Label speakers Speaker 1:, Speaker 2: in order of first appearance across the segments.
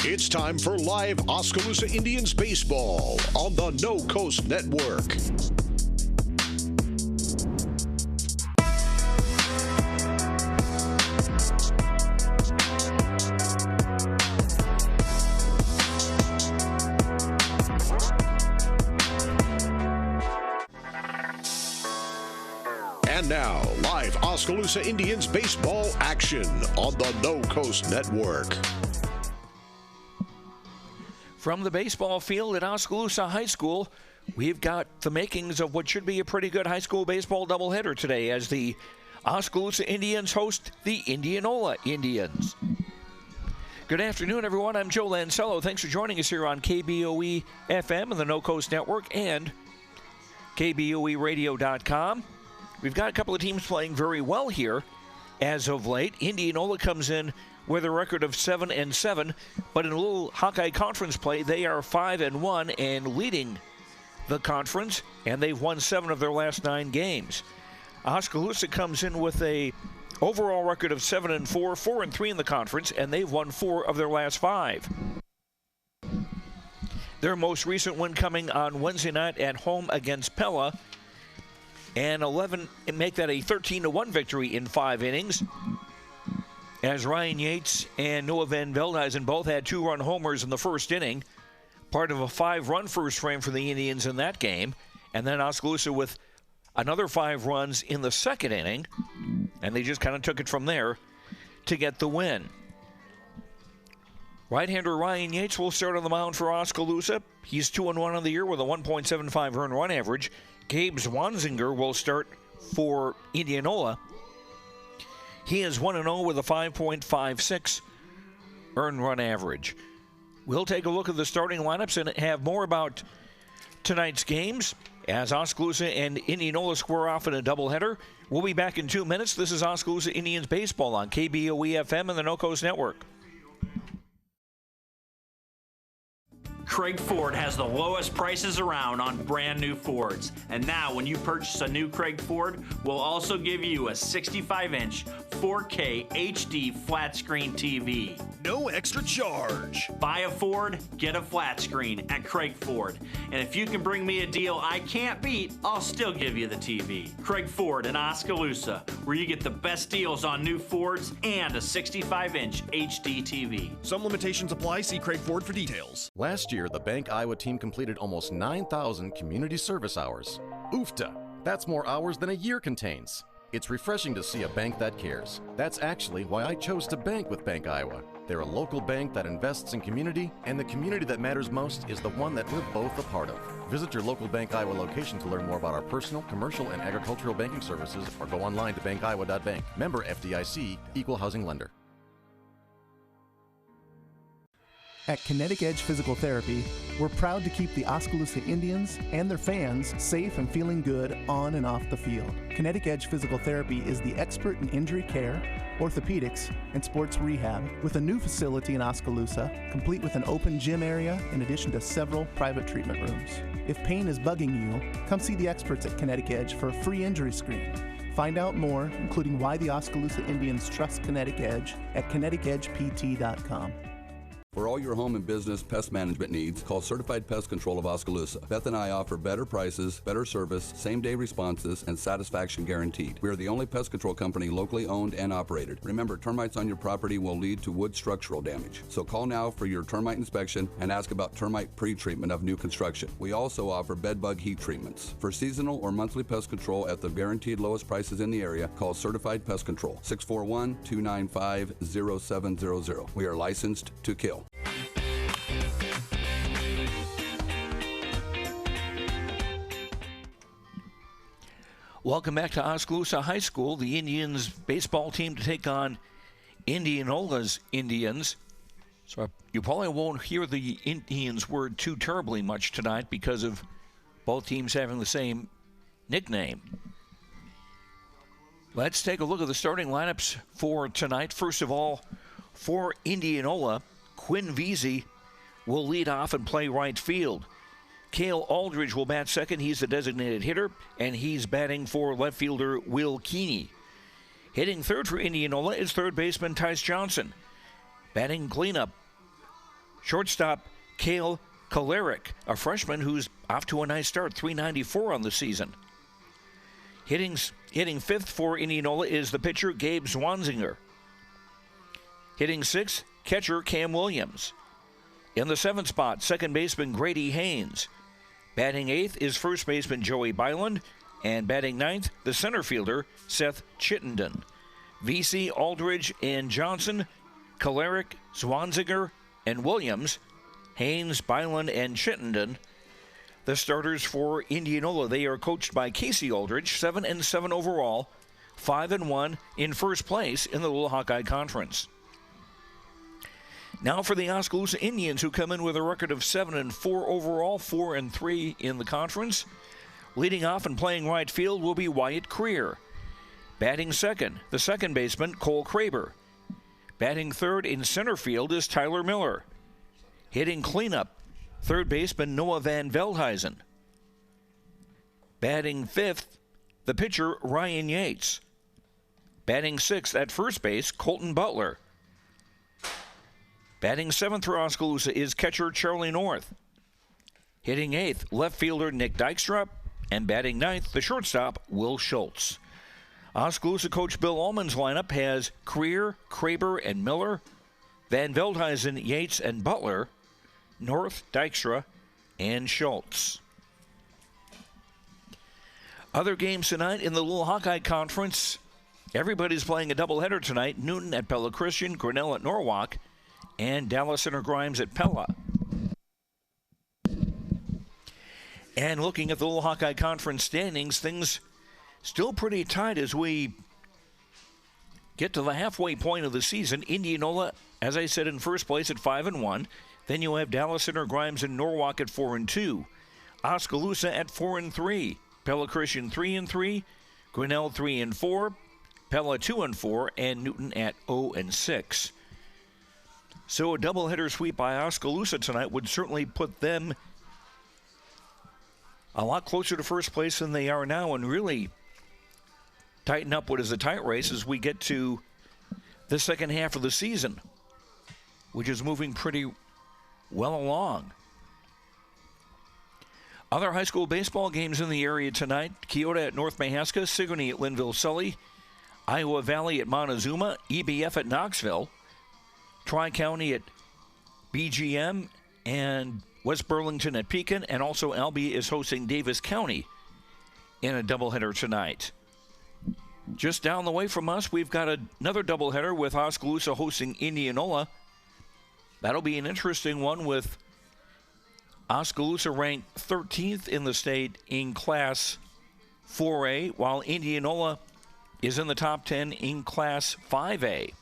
Speaker 1: It's time for live Oskaloosa Indians baseball on the No Coast Network. And now, live Oskaloosa Indians baseball action on the No Coast Network.
Speaker 2: From the baseball field at Oskaloosa High School, we've got the makings of what should be a pretty good high school baseball doubleheader today as the Oskaloosa Indians host the Indianola Indians. Good afternoon, everyone. I'm Joe Lancello. Thanks for joining us here on KBOE FM and the No Coast Network and KBOEradio.com. We've got a couple of teams playing very well here as of late. Indianola comes in with a record of 7-7, but in a little Hawkeye Conference play, they are 5-1 and leading the conference, and they've won 7 of their last 9 games. Oskaloosa comes in with a overall record of 7-4, 4-3 in the conference, and they've won 4 of their last 5. Their most recent win coming on Wednesday night at home against Pella, and make that a 13-1 victory in 5 innings. As Ryan Yates and Noah Van Veldhuizen both had 2-run homers in the first inning, part of a 5-run first frame for the Indians in that game, and then Oskaloosa with another 5 runs in the second inning, and they just kind of took it from there to get the win. Right-hander Ryan Yates will start on the mound for Oskaloosa. He's 2-1 on the year with a 1.75 earned run average. Gabe Zwanziger will start for Indianola. He is 1-0 with a 5.56 earned run average. We'll take a look at the starting lineups and have more about tonight's games as Oskaloosa and Indianola square off in a doubleheader. We'll be back in 2 minutes. This is Oskaloosa Indians baseball on KBOE FM and the No Coast Network.
Speaker 3: Craig Ford has the lowest prices around on brand new Fords. And now when you purchase a new Craig Ford, we'll also give you a 65-inch 4K HD flat screen TV.
Speaker 4: No extra charge.
Speaker 3: Buy a Ford, get a flat screen at Craig Ford. And if you can bring me a deal I can't beat, I'll still give you the TV. Craig Ford in Oskaloosa, where you get the best deals on new Fords and a 65-inch HD TV.
Speaker 4: Some limitations apply. See Craig Ford for details.
Speaker 5: Last year, the Bank Iowa team completed almost 9,000 community service hours. Oofta! That's more hours than a year contains. It's refreshing to see a bank that cares. That's actually why I chose to bank with Bank Iowa. They're a local bank that invests in community, and the community that matters most is the one that we're both a part of. Visit your local Bank Iowa location to learn more about our personal, commercial, and agricultural banking services, or go online to bankiowa.bank. Member FDIC, Equal Housing Lender.
Speaker 6: At Kinetic Edge Physical Therapy, we're proud to keep the Oskaloosa Indians and their fans safe and feeling good on and off the field. Kinetic Edge Physical Therapy is the expert in injury care, orthopedics, and sports rehab with a new facility in Oskaloosa, complete with an open gym area in addition to several private treatment rooms. If pain is bugging you, come see the experts at Kinetic Edge for a free injury screen. Find out more, including why the Oskaloosa Indians trust Kinetic Edge at kineticedgept.com.
Speaker 7: For all your home and business pest management needs, call Certified Pest Control of Oskaloosa. Beth and I offer better prices, better service, same-day responses, and satisfaction guaranteed. We are the only pest control company locally owned and operated. Remember, termites on your property will lead to wood structural damage. So call now for your termite inspection and ask about termite pre-treatment of new construction. We also offer bed bug heat treatments. For seasonal or monthly pest control at the guaranteed lowest prices in the area, call Certified Pest Control, 641-295-0700. We are licensed to kill.
Speaker 2: Welcome back to Oskaloosa High School. The Indians baseball team to take on Indianola's Indians. So you probably won't hear the Indians word too terribly much tonight because of both teams having the same nickname. Let's take a look at the starting lineups for tonight. First of all, for Indianola, Quinn Veazey will lead off and play right field. Cale Aldridge will bat second. He's the designated hitter, and he's batting for left fielder Will Keeney. Hitting third for Indianola is third baseman Tice Johnson. Batting cleanup Shortstop Cale Kolarek, a freshman who's off to a nice start, .394 on the season. Hitting fifth for Indianola is the pitcher Gabe Zwanziger. Hitting sixth, catcher Cam Williams. In the seventh spot, second baseman Grady Haynes. Batting eighth is first baseman Joey Byland. And batting ninth, the center fielder Seth Chittenden. VC, Aldridge, and Johnson, Kolarek, Zwanziger, and Williams, Haynes, Byland, and Chittenden. The starters for Indianola, they are coached by Casey Aldridge, 7-7 overall, 5-1 in first place in the Little Hawkeye Conference. Now for the Oskaloosa Indians, who come in with a record of 7-4 overall, 4-3 in the conference. Leading off and playing right field will be Wyatt Creer. Batting second, the second baseman Cole Kraber. Batting third in center field is Tyler Miller. Hitting cleanup, third baseman Noah Van Veldhuizen. Batting fifth, the pitcher Ryan Yates. Batting sixth at first base, Colton Butler. Batting seventh for Oskaloosa is catcher Charlie North. Hitting eighth, left fielder Nick Dykstra. And batting ninth, the shortstop Will Schultz. Oskaloosa coach Bill Ullman's lineup has Creer, Kraber, and Miller, Van Veldhuizen, Yates, and Butler, North, Dykstra, and Schultz. Other games tonight in the Little Hawkeye Conference. Everybody's playing a doubleheader tonight. Newton at Pella Christian, Grinnell at Norwalk, and Dallas Center Grimes at Pella. And looking at the Little Hawkeye Conference standings, things still pretty tight as we get to the halfway point of the season. Indianola, as I said, in first place at 5-1. Then you have Dallas Center Grimes and Norwalk at 4-2. Oskaloosa at 4-3. Pella Christian 3-3. Grinnell 3-4. Pella 2-4. And Newton at 0-6. So a doubleheader sweep by Oskaloosa tonight would certainly put them a lot closer to first place than they are now, and really tighten up what is a tight race as we get to the second half of the season, which is moving pretty well along. Other high school baseball games in the area tonight: Keota at North Mahaska, Sigourney at Linville-Sully, Iowa Valley at Montezuma, EBF at Knoxville, Tri-County at BGM, and West Burlington at Pekin, and also Albee is hosting Davis County in a doubleheader tonight. Just down the way from us, we've got another doubleheader with Oskaloosa hosting Indianola. That'll be an interesting one, with Oskaloosa ranked 13th in the state in Class 4A, while Indianola is in the top 10 in Class 5A.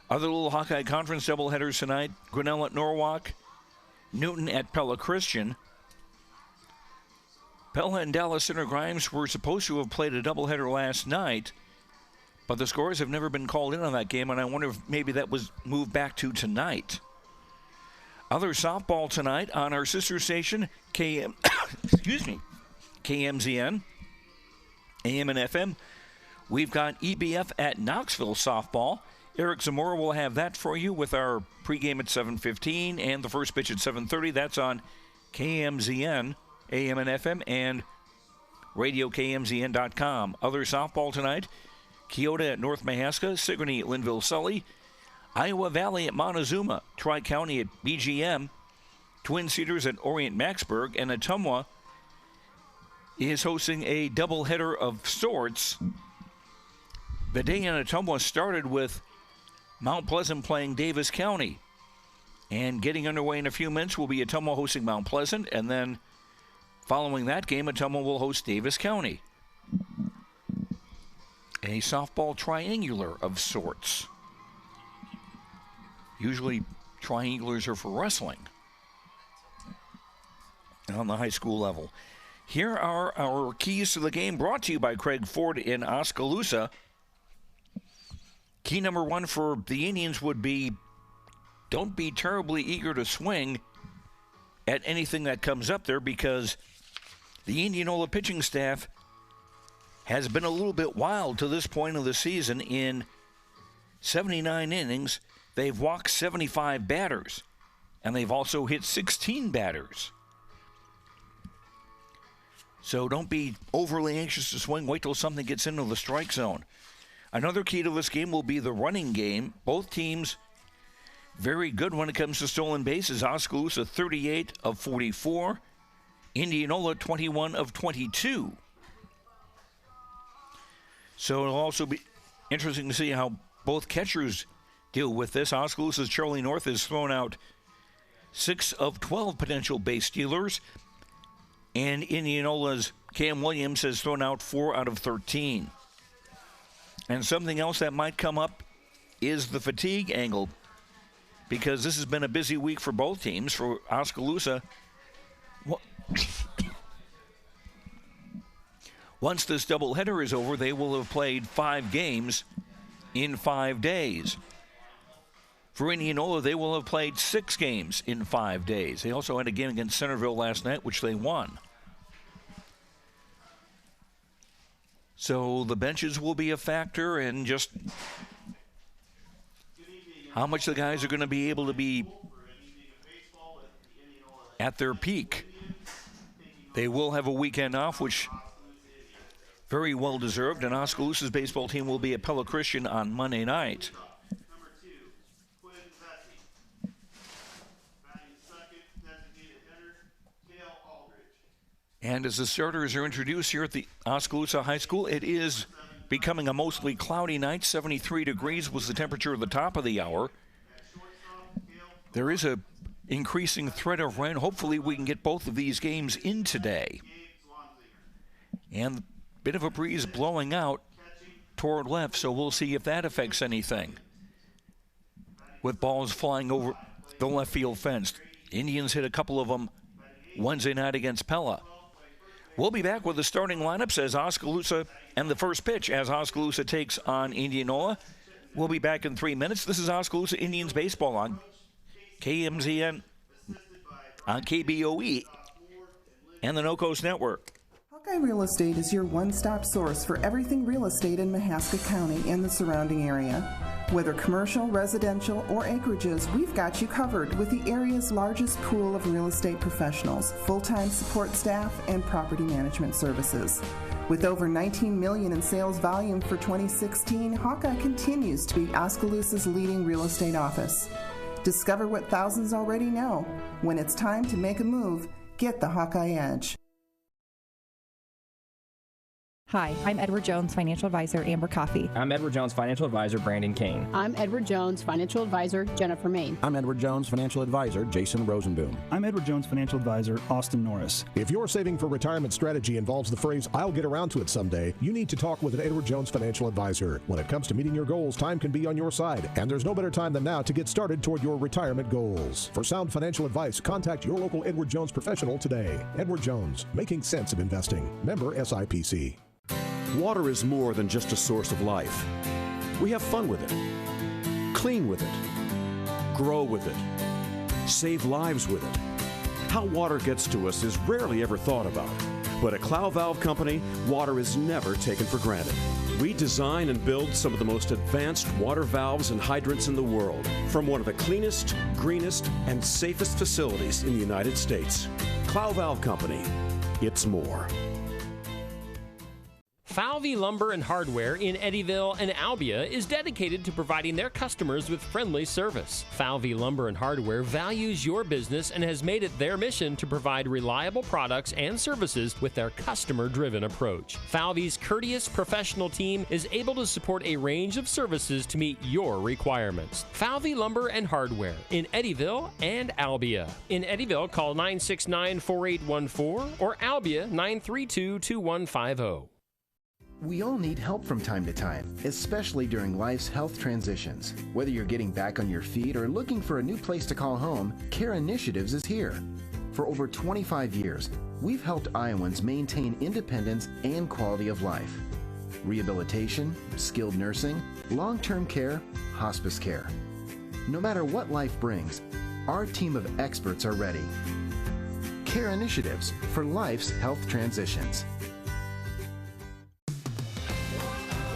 Speaker 2: Other Little Hawkeye Conference doubleheaders tonight: Grinnell at Norwalk, Newton at Pella Christian. Pella and Dallas Center Grimes were supposed to have played a doubleheader last night, but the scores have never been called in on that game, and I wonder if maybe that was moved back to tonight. Other softball tonight on our sister station, KMZN, AM and FM. We've got EBF at Knoxville softball. Eric Zamora will have that for you with our pregame at 7:15 and the first pitch at 7:30. That's on KMZN, AM and FM, and RadioKMZN.com. Other softball tonight: Keota at North Mahaska, Sigourney at Linville-Sully, Iowa Valley at Montezuma, Tri-County at BGM, Twin Cedars at Orient-Maxburg, and Ottumwa is hosting a doubleheader of sorts. The day in Ottumwa started with Mount Pleasant playing Davis County. And getting underway in a few minutes will be Ottumwa hosting Mount Pleasant, and then following that game, Ottumwa will host Davis County. A softball triangular of sorts. Usually triangulars are for wrestling on the high school level. Here are our keys to the game, brought to you by Craig Ford in Oskaloosa. Key number one for the Indians would be, don't be terribly eager to swing at anything that comes up there, because the Indianola pitching staff has been a little bit wild to this point of the season. In 79 innings, they've walked 75 batters, and they've also hit 16 batters. So don't be overly anxious to swing. Wait till something gets into the strike zone. Another key to this game will be the running game. Both teams very good when it comes to stolen bases. Oskaloosa 38 of 44. Indianola 21 of 22. So it'll also be interesting to see how both catchers deal with this. Oskaloosa's Charlie North has thrown out 6 of 12 potential base stealers. And Indianola's Cam Williams has thrown out 4 out of 13. And something else that might come up is the fatigue angle, because this has been a busy week for both teams. For Oskaloosa, once this doubleheader is over, they will have played 5 games in 5 days. For Indianola, they will have played 6 games in 5 days. They also had a game against Centerville last night, which they won. So the benches will be a factor, and just how much the guys are going to be able to be at their peak. They will have a weekend off, which very well deserved, and Oskaloosa's baseball team will be at Pella Christian on Monday night. And as the starters are introduced here at the Oskaloosa High School, it is becoming a mostly cloudy night. 73 degrees was the temperature at the top of the hour. There is a increasing threat of rain. Hopefully we can get both of these games in today. And a bit of a breeze blowing out toward left, so we'll see if that affects anything. With balls flying over the left field fence. Indians hit a couple of them Wednesday night against Pella. We'll be back with the starting lineups as Oskaloosa, and the first pitch as Oskaloosa takes on Indianola. We'll be back in 3 minutes. This is Oskaloosa Indians baseball on KMZN, on KBOE, and the No Coast Network.
Speaker 8: Hawkeye Real Estate is your one-stop source for everything real estate in Mahaska County and the surrounding area. Whether commercial, residential, or acreages, we've got you covered with the area's largest pool of real estate professionals, full-time support staff, and property management services. With over $19 million in sales volume for 2016, Hawkeye continues to be Oskaloosa's leading real estate office. Discover what thousands already know. When it's time to make a move, get the Hawkeye Edge.
Speaker 9: Hi, I'm Edward Jones Financial Advisor, Amber Coffey.
Speaker 10: I'm Edward Jones Financial Advisor, Brandon Kane.
Speaker 11: I'm Edward Jones Financial Advisor, Jennifer Main.
Speaker 12: I'm Edward Jones Financial Advisor, Jason Rosenboom.
Speaker 13: I'm Edward Jones Financial Advisor, Austin Norris.
Speaker 1: If your saving for retirement strategy involves the phrase, "I'll get around to it someday," you need to talk with an Edward Jones Financial Advisor. When it comes to meeting your goals, time can be on your side, and there's no better time than now to get started toward your retirement goals. For sound financial advice, contact your local Edward Jones professional today. Edward Jones, making sense of investing. Member SIPC.
Speaker 14: Water is more than just a source of life. We have fun with it, clean with it, grow with it, save lives with it. How water gets to us is rarely ever thought about. But at Clow Valve Company, water is never taken for granted. We design and build some of the most advanced water valves and hydrants in the world from one of the cleanest, greenest, and safest facilities in the United States. Clow Valve Company, it's more.
Speaker 15: Falvey Lumber and Hardware in Eddyville and Albia is dedicated to providing their customers with friendly service. Falvey Lumber and Hardware values your business and has made it their mission to provide reliable products and services with their customer-driven approach. Falvey's courteous professional team is able to support a range of services to meet your requirements. Falvey Lumber and Hardware in Eddyville and Albia. In Eddyville, call 969-4814 or Albia 932-2150.
Speaker 16: We all need help from time to time, especially during life's health transitions. Whether you're getting back on your feet or looking for a new place to call home, Care Initiatives is here. For over 25 years, we've helped Iowans maintain independence and quality of life. Rehabilitation, skilled nursing, long-term care, hospice care. No matter what life brings, our team of experts are ready. Care Initiatives for life's health transitions.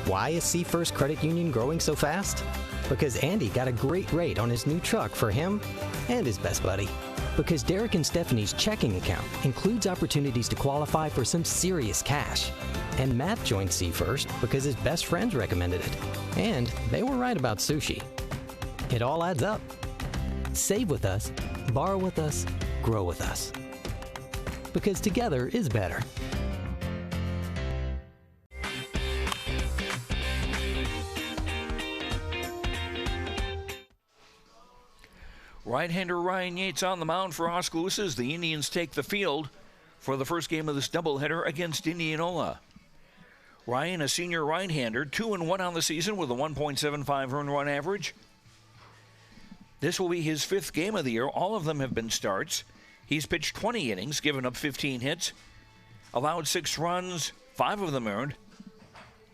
Speaker 17: Why is Seafirst Credit Union growing so fast? Because Andy got a great rate on his new truck for him and his best buddy. Because Derek and Stephanie's checking account includes opportunities to qualify for some serious cash. And Matt joined C First because his best friends recommended it. And they were right about sushi. It all adds up. Save with us, borrow with us, grow with us. Because together is better.
Speaker 2: Right-hander Ryan Yates on the mound for Oskaloosa as the Indians take the field for the first game of this doubleheader against Indianola. Ryan, a senior right-hander, 2-1 on the season with a 1.75 earned run average. This will be his fifth game of the year. All of them have been starts. He's pitched 20 innings, given up 15 hits, allowed 6 runs, 5 of them earned,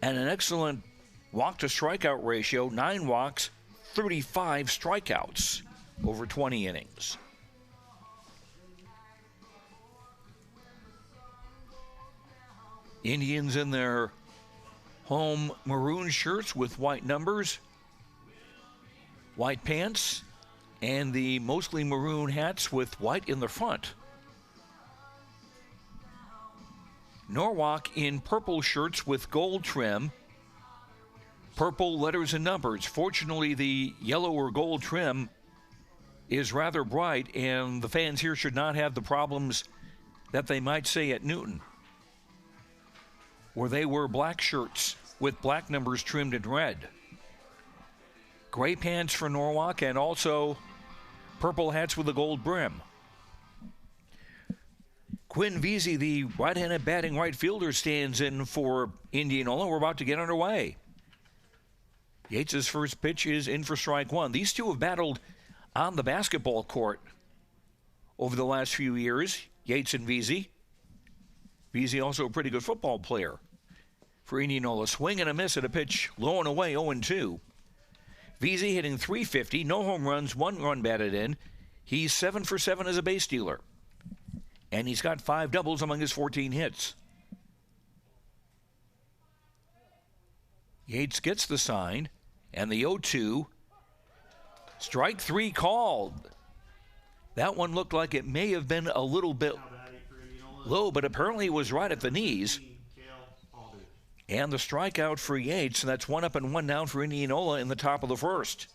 Speaker 2: and an excellent walk-to-strikeout ratio, 9 walks, 35 strikeouts over 20 innings. Indians in their home maroon shirts with white numbers, white pants, and the mostly maroon hats with white in the front. Norwalk in purple shirts with gold trim, purple letters and numbers. Fortunately, the yellow or gold trim is rather bright, and the fans here should not have the problems that they might say at Newton, where they wear black shirts with black numbers trimmed in red. Gray pants for Norwalk, and also purple hats with a gold brim. Quinn Veazey, the right-handed batting right fielder, stands in for Indianola. We're about to get underway. Yates' first pitch is in for strike one. These two have battled on the basketball court over the last few years, Yates and Veazey. Veazey also a pretty good football player for Indianola. Swing and a miss at a pitch low and away, 0-2. Veazey hitting .350, no home runs, 1 run batted in. He's 7 for 7 as a base stealer. And he's got 5 doubles among his 14 hits. Yates gets the sign, and the 0-2. Strike 3 called. That one looked like it may have been a little bit low, but apparently it was right at the knees. And the strikeout for Yates, and that's 1 up and 1 down for Indianola in the top of the first.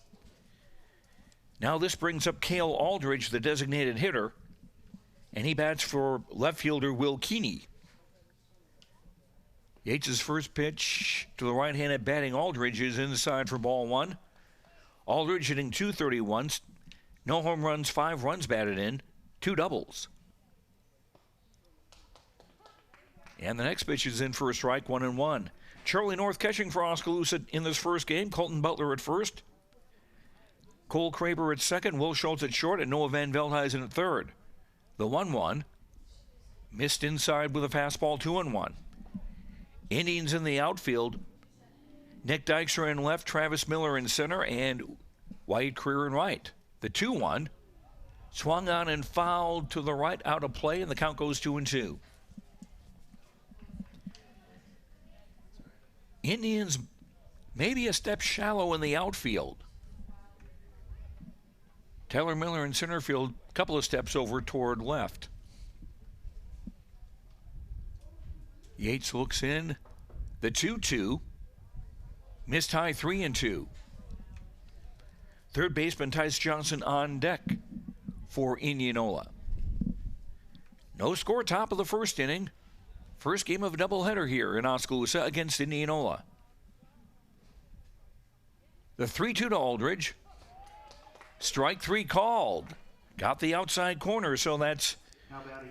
Speaker 2: Now this brings up Cale Aldridge, the designated hitter, and he bats for left fielder Will Keeney. Yates' first pitch to the right-handed batting Aldridge is inside for ball 1. Aldridge hitting .231, no home runs, 5 runs batted in, 2 doubles. And the next pitch is in for a strike, 1-1. Charlie North catching for Oskaloosa in this first game. Colton Butler at first. Cole Kraber at second. Will Schultz at short. And Noah Van Veldhuizen at third. The 1-1. Missed inside with a fastball, 2-1. Indians in the outfield. Nick Dykstra in left, Travis Miller in center, and Wyatt Creer in right. The 2-1. Swung on and fouled to the right, out of play, and the count goes 2-2. Indians maybe a step shallow in the outfield. Taylor Miller in center field, a couple of steps over toward left. Yates looks in. The 2-2. Missed high, 3-2. Third baseman Tice Johnson on deck for Indianola. No score, top of the first inning. First game of a doubleheader here in Oskaloosa against Indianola. The 3-2 to Aldridge. Strike 3 called. Got the outside corner, so that's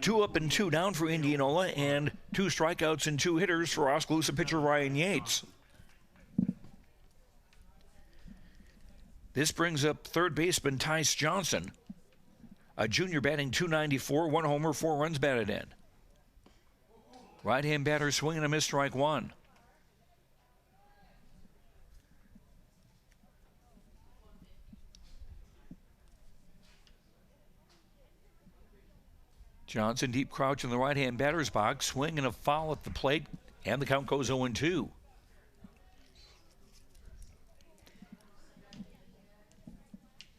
Speaker 2: 2 up and 2 down for Indianola, and 2 strikeouts and 2 hitters for Oskaloosa pitcher Ryan Yates. This brings up third baseman Tice Johnson, a junior batting .294, 1 homer, 4 runs batted in. Right-hand batter swinging a miss, strike 1. Johnson deep crouch in the right-hand batter's box, swing and a foul at the plate, and the count goes 0-2.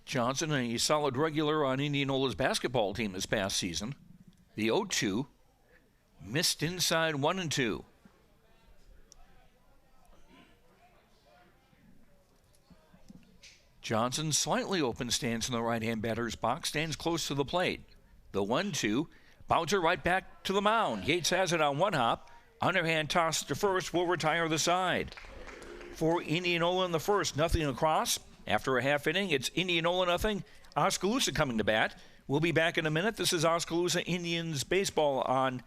Speaker 2: Johnson, a solid regular on Indianola's basketball team this past season. The 0-2 missed inside 1-2. Johnson, slightly open stance in the right-hand batter's box, stands close to the plate. The 1-2, bouncer right back to the mound. Yates has it on one hop. Underhand toss to first will retire the side. For Indianola in the first, nothing across. After a half inning, it's Indianola nothing. Oskaloosa coming to bat. We'll be back in a minute. This is Oskaloosa Indians baseball on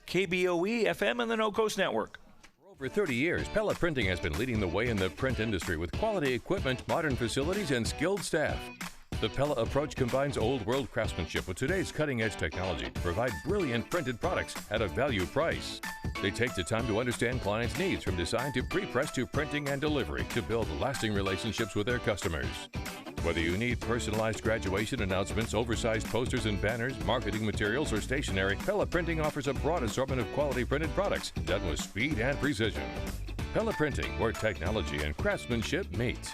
Speaker 2: KBOE FM and the No Coast Network.
Speaker 18: For over 30 years, Pella Printing has been leading the way in the print industry with quality equipment, modern facilities, and skilled staff. The Pella approach combines old-world craftsmanship with today's cutting-edge technology to provide brilliant printed products at a value price. They take the time to understand clients' needs from design to pre-press to printing and delivery to build lasting relationships with their customers. Whether you need personalized graduation announcements, oversized posters and banners, marketing materials, or stationery, Pella Printing offers a broad assortment of quality printed products done with speed and precision. Pella Printing, where technology and craftsmanship meet.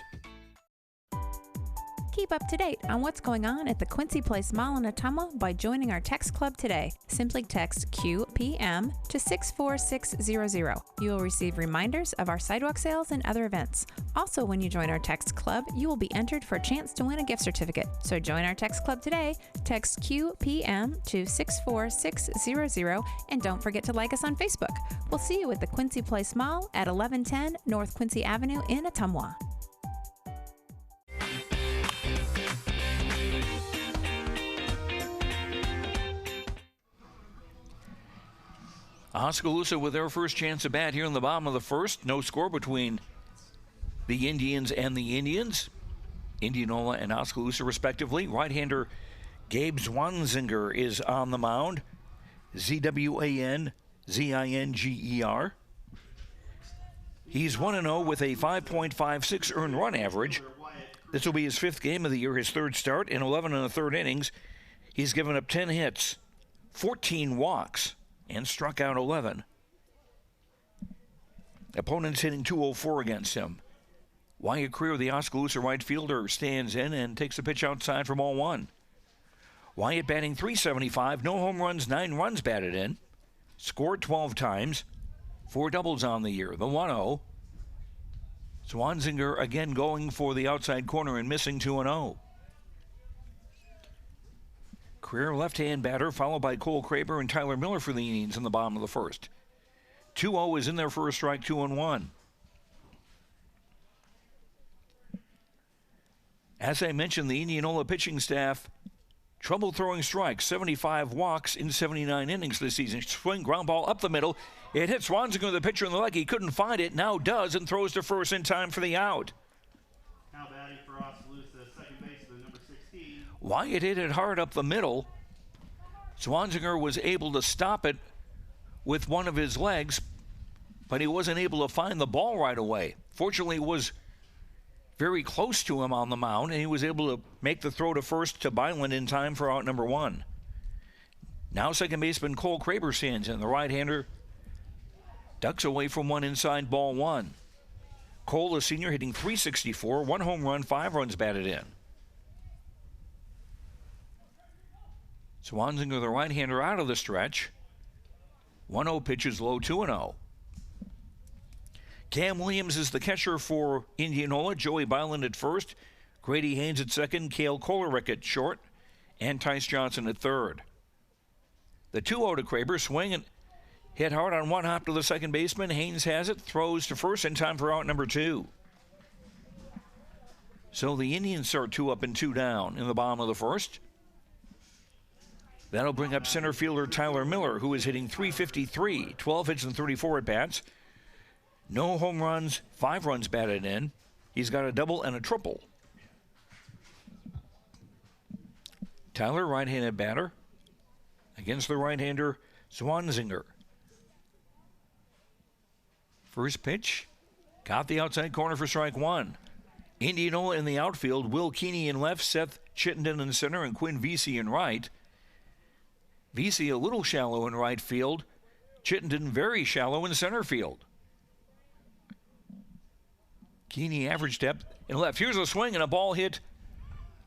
Speaker 9: Keep up to date on what's going on at the Quincy Place Mall in Ottumwa by joining our text club today. Simply text QPM to 64600. You will receive reminders of our sidewalk sales and other events. Also, when you join our text club, you will be entered for a chance to win a gift certificate. So join our text club today. Text QPM to 64600 and don't forget to like us on Facebook. We'll see you at the Quincy Place Mall at 1110 North Quincy Avenue in Ottumwa.
Speaker 2: Oskaloosa with their first chance at bat here in the bottom of the first. No score between the Indians and the Indians. Indianola and Oskaloosa respectively. Right-hander Gabe Zwanzinger is on the mound. Zwanzinger. He's 1-0 with a 5.56 earned run average. This will be his fifth game of the year, his third start. In 11 1/3 innings, he's given up 10 hits, 14 walks, and struck out 11. Opponents hitting .204 against him. Wyatt Creer, the Oskaloosa right fielder, stands in and takes a pitch outside for ball one. Wyatt batting .375, no home runs, 9 runs batted in. Scored 12 times, 4 doubles on the year. The 1-0. Zwanzinger again going for the outside corner and missing 2-0. Career left-hand batter, followed by Cole Kraber and Tyler Miller for the Indians in the bottom of the first. 2-0 is in there for a strike, 2-1. As I mentioned, the Indianola pitching staff, trouble throwing strikes, 75 walks in 79 innings this season. Swing, ground ball up the middle. It hits Zwanzinger, the pitcher in the leg. He couldn't find it, now does, and throws to first in time for the out.
Speaker 19: Now batting for Oskaloosa, second baseman, number 16.
Speaker 2: Wyatt hit it hard up the middle. Zwanzinger was able to stop it with one of his legs, but he wasn't able to find the ball right away. Fortunately, it was very close to him on the mound, and he was able to make the throw to first to Byland in time for out number one. Now second baseman Cole Kraber stands in. The right-hander ducks away from one inside ball one. Cole, a senior, hitting .364, 1 home run, 5 runs batted in. Zwanzinger, the right-hander, out of the stretch. 1-0 pitches low, 2-0. Cam Williams is the catcher for Indianola. Joey Byland at first. Grady Haynes at second. Cale Kolarek at short. And Tice Johnson at third. The 2-0 to Kraber. Swing and hit hard on one hop to the second baseman. Haynes has it. Throws to first in time for out number 2. So the Indians start 2 up and 2 down in the bottom of the first. That'll bring up center fielder Tyler Miller, who is hitting .353, 12 hits and 34 at-bats. No home runs, 5 runs batted in. He's got a double and a triple. Tyler, right-handed batter, against the right-hander Zwanzinger. First pitch, got the outside corner for strike one. Indianola in the outfield, Will Keeney in left, Seth Chittenden in center, and Quinn Vesey in right. Vesey a little shallow in right field. Chittenden very shallow in center field. Keeney average depth in left. Here's a swing and a ball hit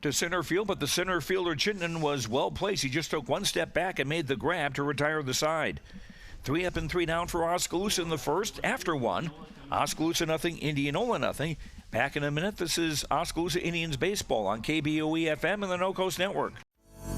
Speaker 2: to center field, but the center fielder Chittenden was well placed. He just took one step back and made the grab to retire the side. 3 up and 3 down for Oskaloosa in the first. After one, Oskaloosa nothing, Indianola nothing. Back in a minute. This is Oskaloosa Indians baseball on KBOE FM and the No Coast Network.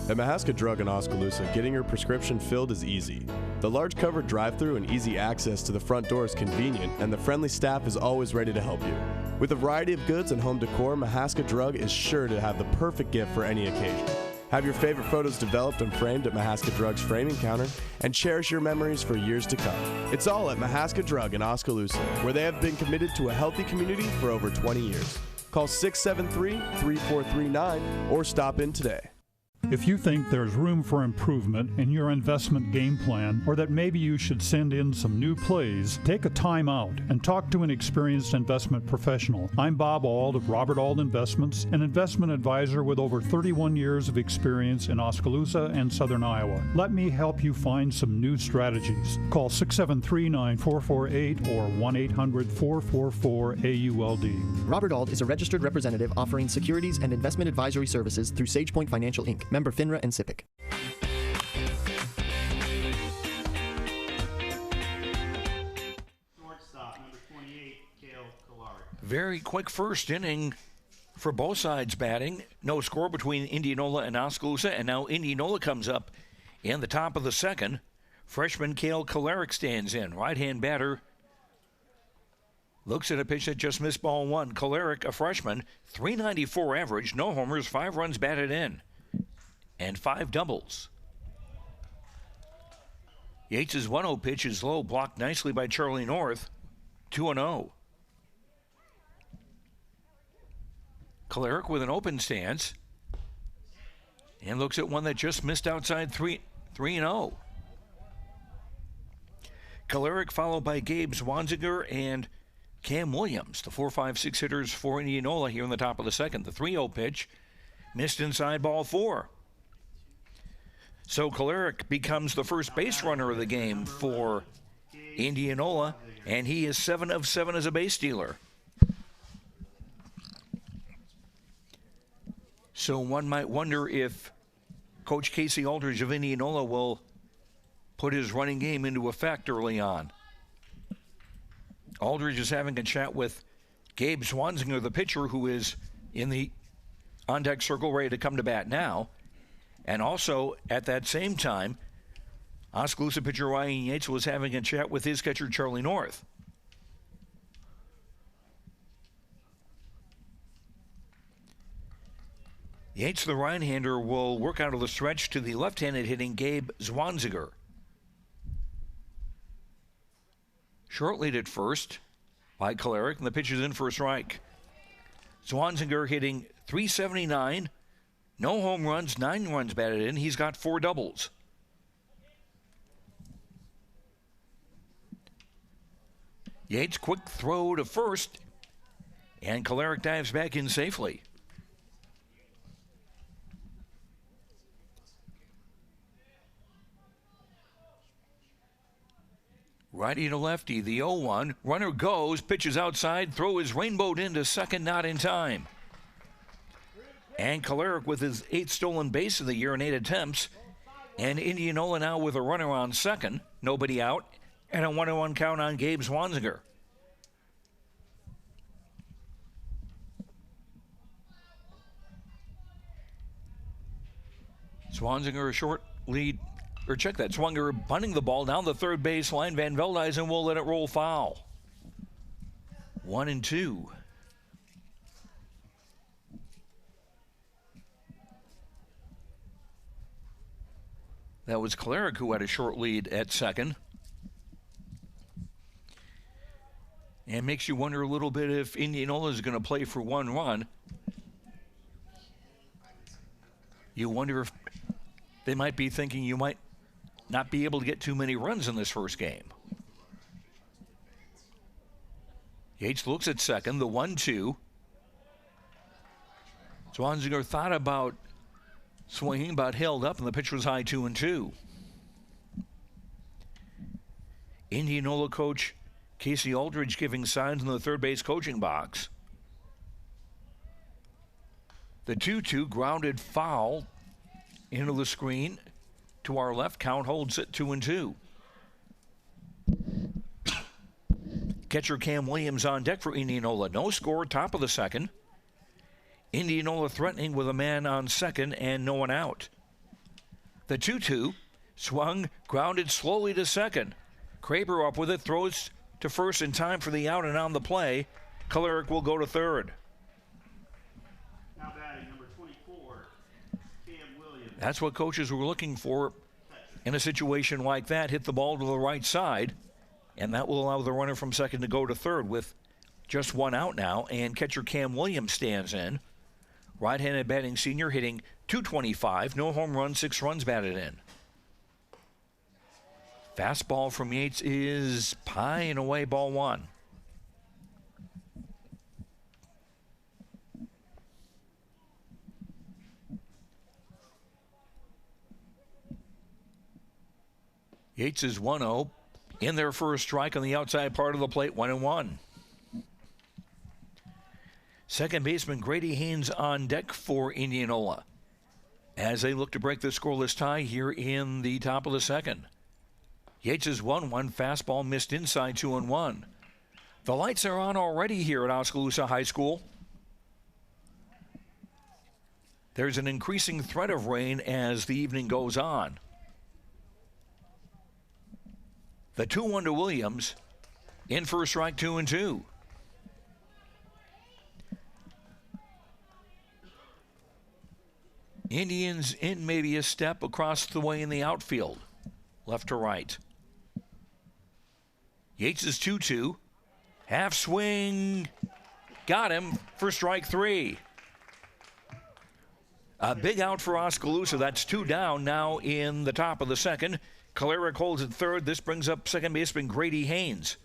Speaker 20: At Mahaska Drug in Oskaloosa, getting your prescription filled is easy. The large covered drive-thru and easy access to the front door is convenient, and the friendly staff is always ready to help you. With a variety of goods and home decor, Mahaska Drug is sure to have the perfect gift for any occasion. Have your favorite photos developed and framed at Mahaska Drug's framing counter, and cherish your memories for years to come. It's all at Mahaska Drug in Oskaloosa, where they have been committed to a healthy community for over 20 years. Call 673-3439 or stop in today.
Speaker 21: If you think there's room for improvement in your investment game plan, or that maybe you should send in some new plays, take a time out and talk to an experienced investment professional. I'm Bob Auld of Robert Auld Investments, an investment advisor with over 31 years of experience in Oskaloosa and Southern Iowa. Let me help you find some new strategies. Call 673-9448 or 1-800-444-AULD.
Speaker 22: Robert Auld is a registered representative offering securities and investment advisory services through SagePoint Financial Inc., member FINRA and SIPC.
Speaker 19: Shortstop, number 28, Cale Kolarek.
Speaker 2: Very quick first inning for both sides batting. No score between Indianola and Oskaloosa, and now Indianola comes up in the top of the second. Freshman Cale Kolarek stands in. Right-hand batter looks at a pitch that just missed ball one. Kolarek, a freshman, .394 average, no homers, 5 runs batted in, and 5 doubles. Yates' 1-0 pitch is low, blocked nicely by Charlie North. 2-0. Kolarek with an open stance and looks at one that just missed outside 3-0. Kolarek followed by Gabe Zwanziger and Cam Williams, the 4-5-6 hitters for Indianola here in the top of the second. The 3-0 pitch missed inside ball 4. So Kolarek becomes the first base runner of the game for Indianola, and he is 7 of 7 as a base stealer. So one might wonder if Coach Casey Aldridge of Indianola will put his running game into effect early on. Aldridge is having a chat with Gabe Zwanziger, the pitcher, who is in the on-deck circle ready to come to bat now. And also, at that same time, Oskaloosa pitcher Ryan Yates was having a chat with his catcher, Charlie North. Yates, the right-hander, will work out of the stretch to the left-handed hitting Gabe Zwanziger. Short lead at first by Kolarek, and the pitch is in for a strike. Zwanziger hitting .379. No home runs, 9 runs batted in. He's got 4 doubles. Yates, quick throw to first, and Kolarek dives back in safely. Righty to lefty, the 0-1. Runner goes, pitches outside, throw is rainbowed into second, not in time. And Kolarek with his 8th stolen base of the year in 8 attempts. And Indianola now with a runner on second, nobody out, and a 1-1 count on Gabe Zwanziger. Zwanziger a short lead, or check that, Zwanziger bunting the ball down the third base line. Van Veldhuizen will let it roll foul. 1-2. That was Kolarek who had a short lead at second. And makes you wonder a little bit if Indianola is going to play for 1 run. You wonder if they might be thinking you might not be able to get too many runs in this first game. Yates looks at second, the 1-2. Zwanziger thought about swinging, but held up, and the pitch was high, 2-2. Indianola coach Casey Aldridge giving signs in the third base coaching box. The 2-2 grounded foul into the screen to our left. Count holds it 2-2. Catcher Cam Williams on deck for Indianola. No score, top of the second. Indianola threatening with a man on second and no one out. The 2-2 swung, grounded slowly to second. Kraber up with it, throws to first in time for the out, and on the play, Kaleric will go to third.
Speaker 19: Now batting number 24, Cam Williams.
Speaker 2: That's what coaches were looking for in a situation like that. Hit the ball to the right side, and that will allow the runner from second to go to third with just one out now, and catcher Cam Williams stands in. Right-handed batting senior hitting .225, no home runs, 6 runs batted in. Fastball from Yates is high and away, ball one. Yates is 1-0 in their first strike on the outside part of the plate, 1-1. Second baseman Grady Haynes on deck for Indianola as they look to break the scoreless tie here in the top of the second. Yates is 1-1, fastball missed inside, 2-1. The lights are on already here at Oskaloosa High School. There's an increasing threat of rain as the evening goes on. The 2-1 to Williams, in for a strike, 2-2. Indians in maybe a step across the way in the outfield, left to right. Yates is 2-2. Half swing. Got him for strike 3. A big out for Oskaloosa. That's 2 down now in the top of the second. Kaleric holds at third. This brings up second baseman Grady Haynes.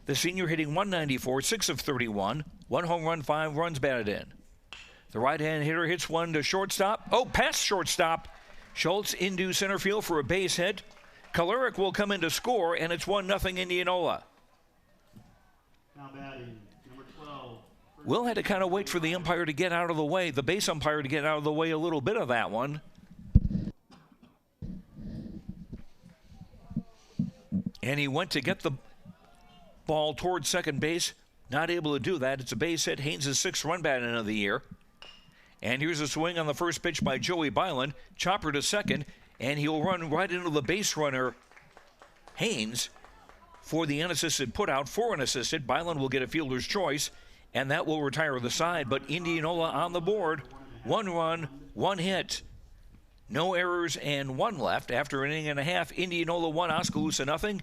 Speaker 2: The senior hitting .194, 6 of 31. 1 home run, 5 runs batted in. The right-hand hitter hits one to shortstop. Oh, past shortstop. Schultz into center field for a base hit. Kaleric will come in to score, and it's 1-0 Indianola.
Speaker 19: Now batting number 12.
Speaker 2: Will had to kind of wait for the umpire to get out of the way, the base umpire to get out of the way a little bit of that one. And he went to get the ball towards second base. Not able to do that. It's a base hit. Haynes' 6th run batting of the year. And here's a swing on the first pitch by Joey Byland. Chopper to second. And he'll run right into the base runner, Haynes, for the unassisted putout. For unassisted, Byland will get a fielder's choice, and that will retire the side. But Indianola on the board. 1 run, 1 hit. No errors and 1 left. After an inning and a half, Indianola 1, Oskaloosa 0.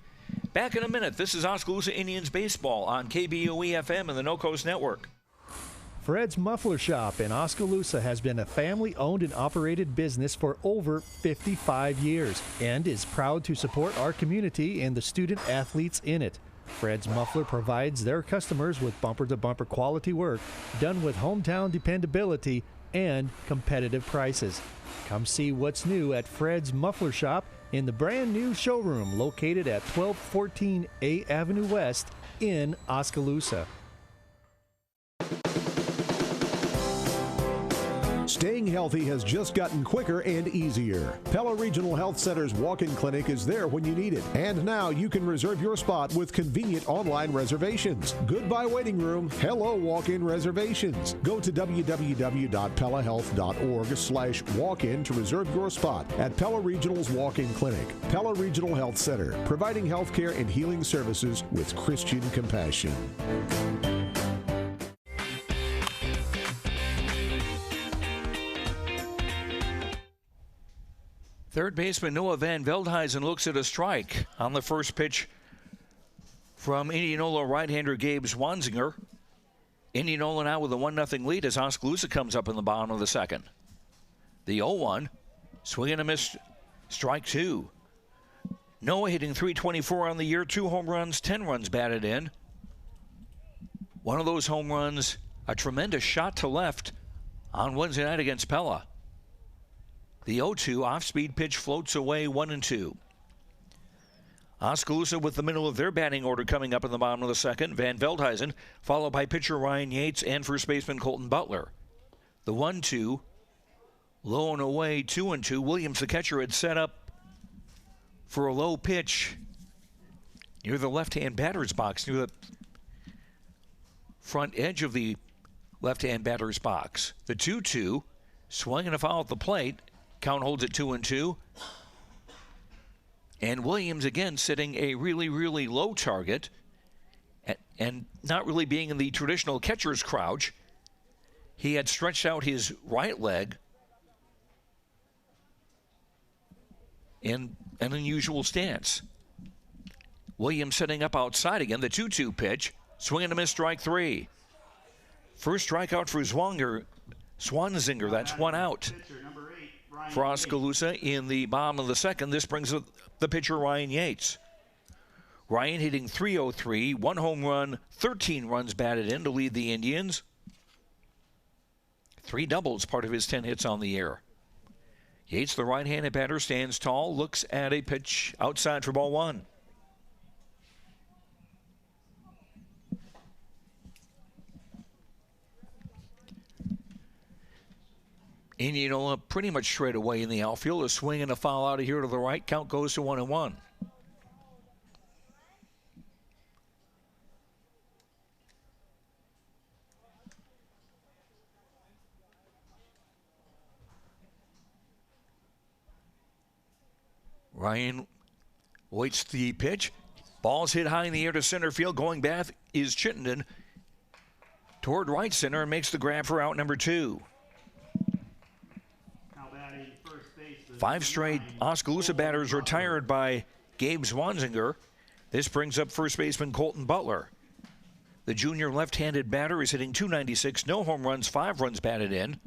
Speaker 2: Back in a minute. This is Oskaloosa Indians baseball on KBOE-FM and the No Coast Network.
Speaker 3: Fred's Muffler Shop in Oskaloosa has been a family-owned and operated business for over 55 years and is proud to support our community and the student athletes in it. Fred's Muffler provides their customers with bumper-to-bumper quality work done with hometown dependability and competitive prices. Come see what's new at Fred's Muffler Shop in the brand new showroom located at 1214 A Avenue West in Oskaloosa.
Speaker 1: Staying healthy has just gotten quicker and easier. Pella Regional Health Center's walk-in clinic is there when you need it. And now you can reserve your spot with convenient online reservations. Goodbye waiting room. Hello walk-in reservations. Go to www.pellahealth.org/walk-in to reserve your spot at Pella Regional's walk-in clinic. Pella Regional Health Center, providing health care and healing services with Christian compassion.
Speaker 2: Third baseman Noah Van Veldhuizen looks at a strike on the first pitch from Indianola right-hander Gabe Zwanziger. Indianola now with a 1-0 lead as Oskaloosa comes up in the bottom of the second. The 0-1, swing and a miss, strike 2. Noah hitting .324 on the year, 2 home runs, 10 runs batted in. One of those home runs, a tremendous shot to left on Wednesday night against Pella. The 0-2 off-speed pitch floats away 1-2. Oskaloosa with the middle of their batting order coming up in the bottom of the second. Van Veldhuizen, followed by pitcher Ryan Yates and first baseman Colton Butler. The 1-2. Low and away, 2-2. Williams, the catcher, had set up for a low pitch near the left-hand batter's box, near the front edge of the left-hand batter's box. The 2-2, swing and a foul at the plate. Count holds it 2-2. And Williams again setting a really, really low target and not really being in the traditional catcher's crouch. He had stretched out his right leg in an unusual stance. Williams setting up outside again. The 2-2 pitch. Swing and a miss, strike 3. First strikeout for Swanzinger. That's one out for Oskaloosa in the bottom of the second. This brings up the pitcher, Ryan Yates. Ryan hitting .303, 1 home run, 13 runs batted in to lead the Indians. 3 doubles, part of his 10 hits on the year. Yates, the right-handed batter, stands tall, looks at a pitch outside for ball 1. Indianola pretty much straight away in the outfield. A swing and a foul out of here to the right. Count goes to 1-1. Ryan waits the pitch. Ball's hit high in the air to center field. Going back is Chittenden toward right center and makes the grab for out number 2. 5 straight Oskaloosa batters retired by Gabe Swanzinger. This brings up first baseman Colton Butler. The junior left-handed batter is hitting .296, no home runs, 5 runs batted in.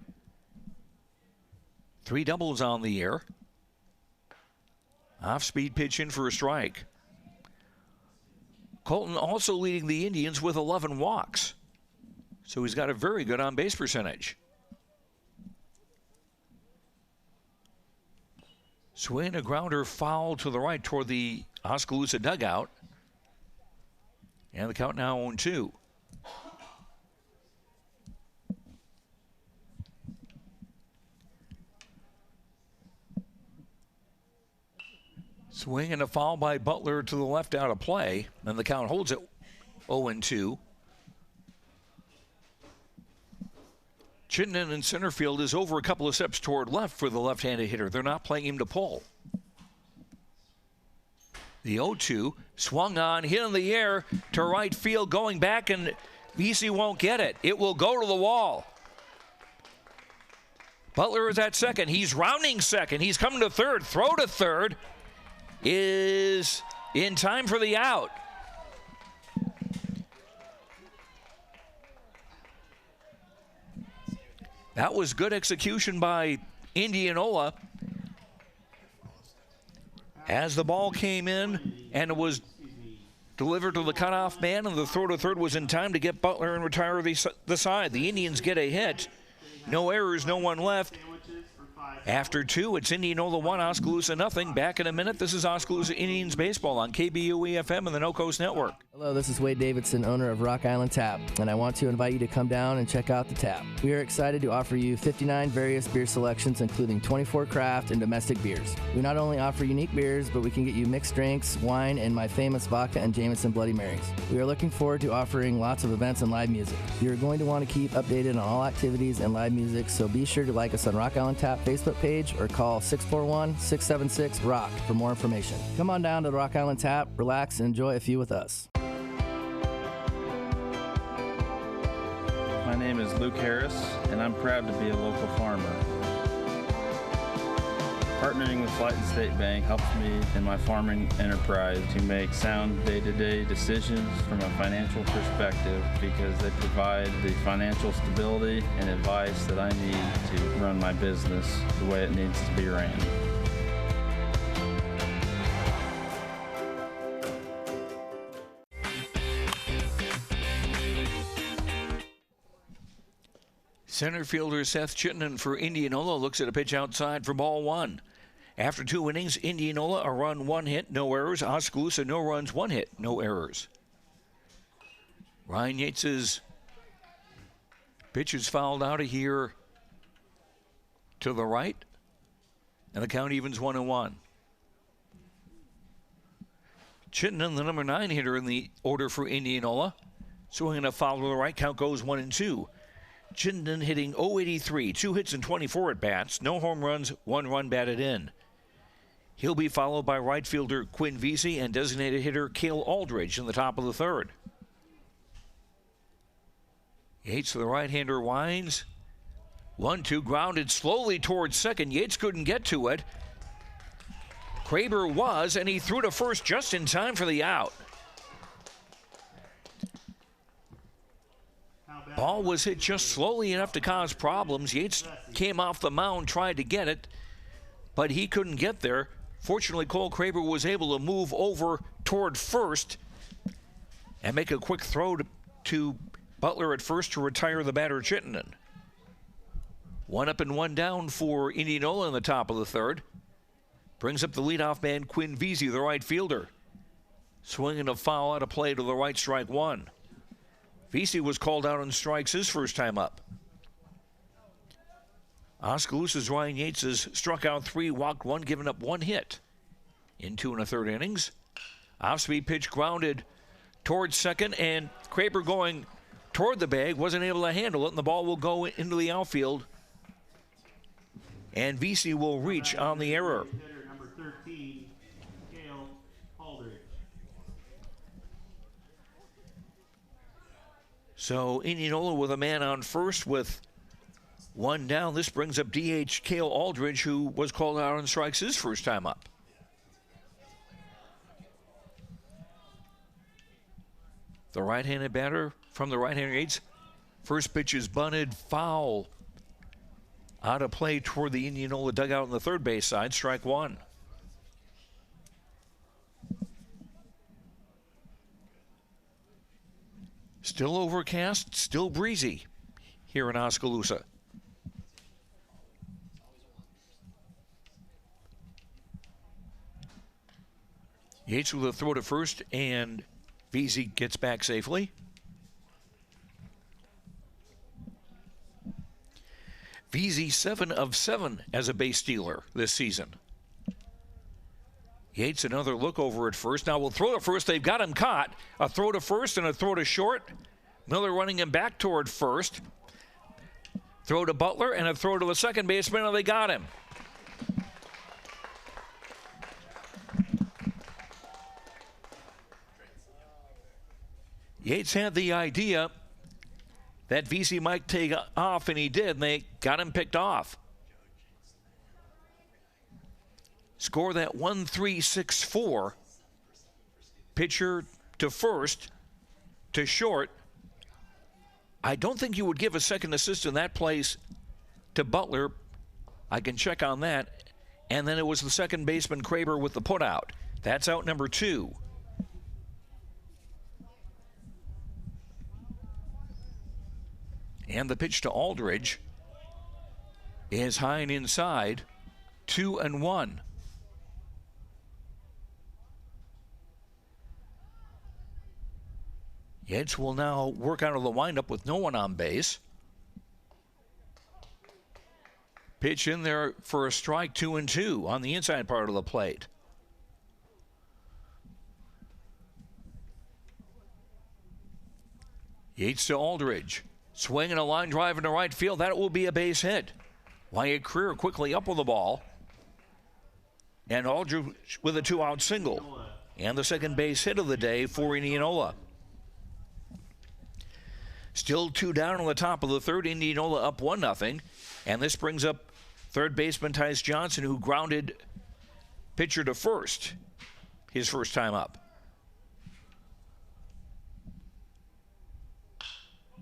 Speaker 2: 3 doubles on the year. Off-speed pitch in for a strike. Colton also leading the Indians with 11 walks. So he's got a very good on-base percentage. Swing, a grounder foul to the right toward the Oskaloosa dugout. And the count now 0-2. Swing and a foul by Butler to the left out of play. And the count holds it 0-2. Chittenden in center field is over a couple of steps toward left for the left-handed hitter. They're not playing him to pull. The 0-2 swung on, hit in the air to right field, going back, and BC won't get it. It will go to the wall. Butler is at second. He's rounding second. He's coming to third. Throw to third is in time for the out. That was good execution by Indianola as the ball came in and it was delivered to the cutoff man, and the throw to third was in time to get Butler and retire the side. The Indians get a hit. No errors, no one left. After 2, it's Indianola 1, Oskaloosa nothing. Back in a minute. This is Oskaloosa Indians baseball on KBUE-FM and the No Coast Network.
Speaker 4: Hello, this is Wade Davidson, owner of Rock Island Tap, and I want to invite you to come down and check out the tap. We are excited to offer you 59 various beer selections, including 24 craft and domestic beers. We not only offer unique beers, but we can get you mixed drinks, wine, and my famous vodka and Jameson Bloody Marys. We are looking forward to offering lots of events and live music. You're going to want to keep updated on all activities and live music, so be sure to like us on Rock Island Tap Facebook page or call 641-676-ROCK for more information. Come on down to the Rock Island Tap, relax, and enjoy a few with us.
Speaker 5: My name is Luke Harris, and I'm proud to be a local farmer. Partnering with Flight and State Bank helps me in my farming enterprise to make sound day-to-day decisions from a financial perspective, because they provide the financial stability and advice that I need to run my business the way it needs to be ran.
Speaker 2: Center fielder Seth Chittenden for Indianola looks at a pitch outside for ball 1. After 2 innings, Indianola a run, 1 hit, no errors. Oskaloosa no runs, 1 hit, no errors. Ryan Yates's pitch is fouled out of here to the right, and the count evens 1-1. Chittenden, the number 9 hitter in the order for Indianola, swinging a foul to the right, count goes 1-2. Chittenden hitting .083, 2 hits and 24 at-bats, no home runs, 1 run batted in. He'll be followed by right fielder Quinn Vesey and designated hitter Cale Aldridge in the top of the third. Yates to the right-hander winds. 1-2, grounded slowly towards second. Yates couldn't get to it. Kraber was, and he threw to first just in time for the out. Ball was hit just slowly enough to cause problems. Yates came off the mound, tried to get it, but he couldn't get there. Fortunately, Cole Kraber was able to move over toward first and make a quick throw to Butler at first to retire the batter Chittenden. 1 up and 1 down for Indianola in the top of the third. Brings up the leadoff man Quinn Vesey, the right fielder. Swinging a foul out of play to the right, strike 1. Vesey was called out on strikes his first time up. Oskaloosa's Ryan Yates has struck out 3, walked 1, given up 1 hit in 2 1/3 innings. Off-speed pitch grounded towards second, and Kraber going toward the bag wasn't able to handle it, and the ball will go into the outfield. And Vesey will reach on the error.
Speaker 19: Hitter number 13, Cale Aldridge.
Speaker 2: So Indianola with a man on first with 1 down. This brings up DH Cale Aldridge, who was called out on strikes his first time up. The right-handed batter from the right-hander Yates. First pitch is bunted, foul. Out of play toward the Indianola dugout on the third base side, strike 1. Still overcast, still breezy here in Oskaloosa. Yates with a throw to first, and Vesey gets back safely. Vesey 7 of 7 as a base stealer this season. Yates another look over at first. Now we'll throw to first. They've got him caught. A throw to first and a throw to short. Miller running him back toward first. Throw to Butler and a throw to the second baseman, and they got him. Yates had the idea that Vesey might take off, and he did, and they got him picked off. Score that 1-3-6-4. Pitcher to first, to short. I don't think you would give a second assist in that place to Butler. I can check on that. And then it was the second baseman Kraber with the putout. That's out number 2. And the pitch to Aldridge is high and inside, 2-1. Yates will now work out of the windup with no one on base. Pitch in there for a strike, 2-2 on the inside part of the plate. Yates to Aldridge. Swinging a line drive into right field. That will be a base hit. Wyatt Creer quickly up with the ball. And Aldridge with a 2-out single. And the second base hit of the day for Indianola. Still 2 down on the top of the third. Indianola up 1-0. And this brings up third baseman Tyus Johnson, who grounded pitcher to first his first time up.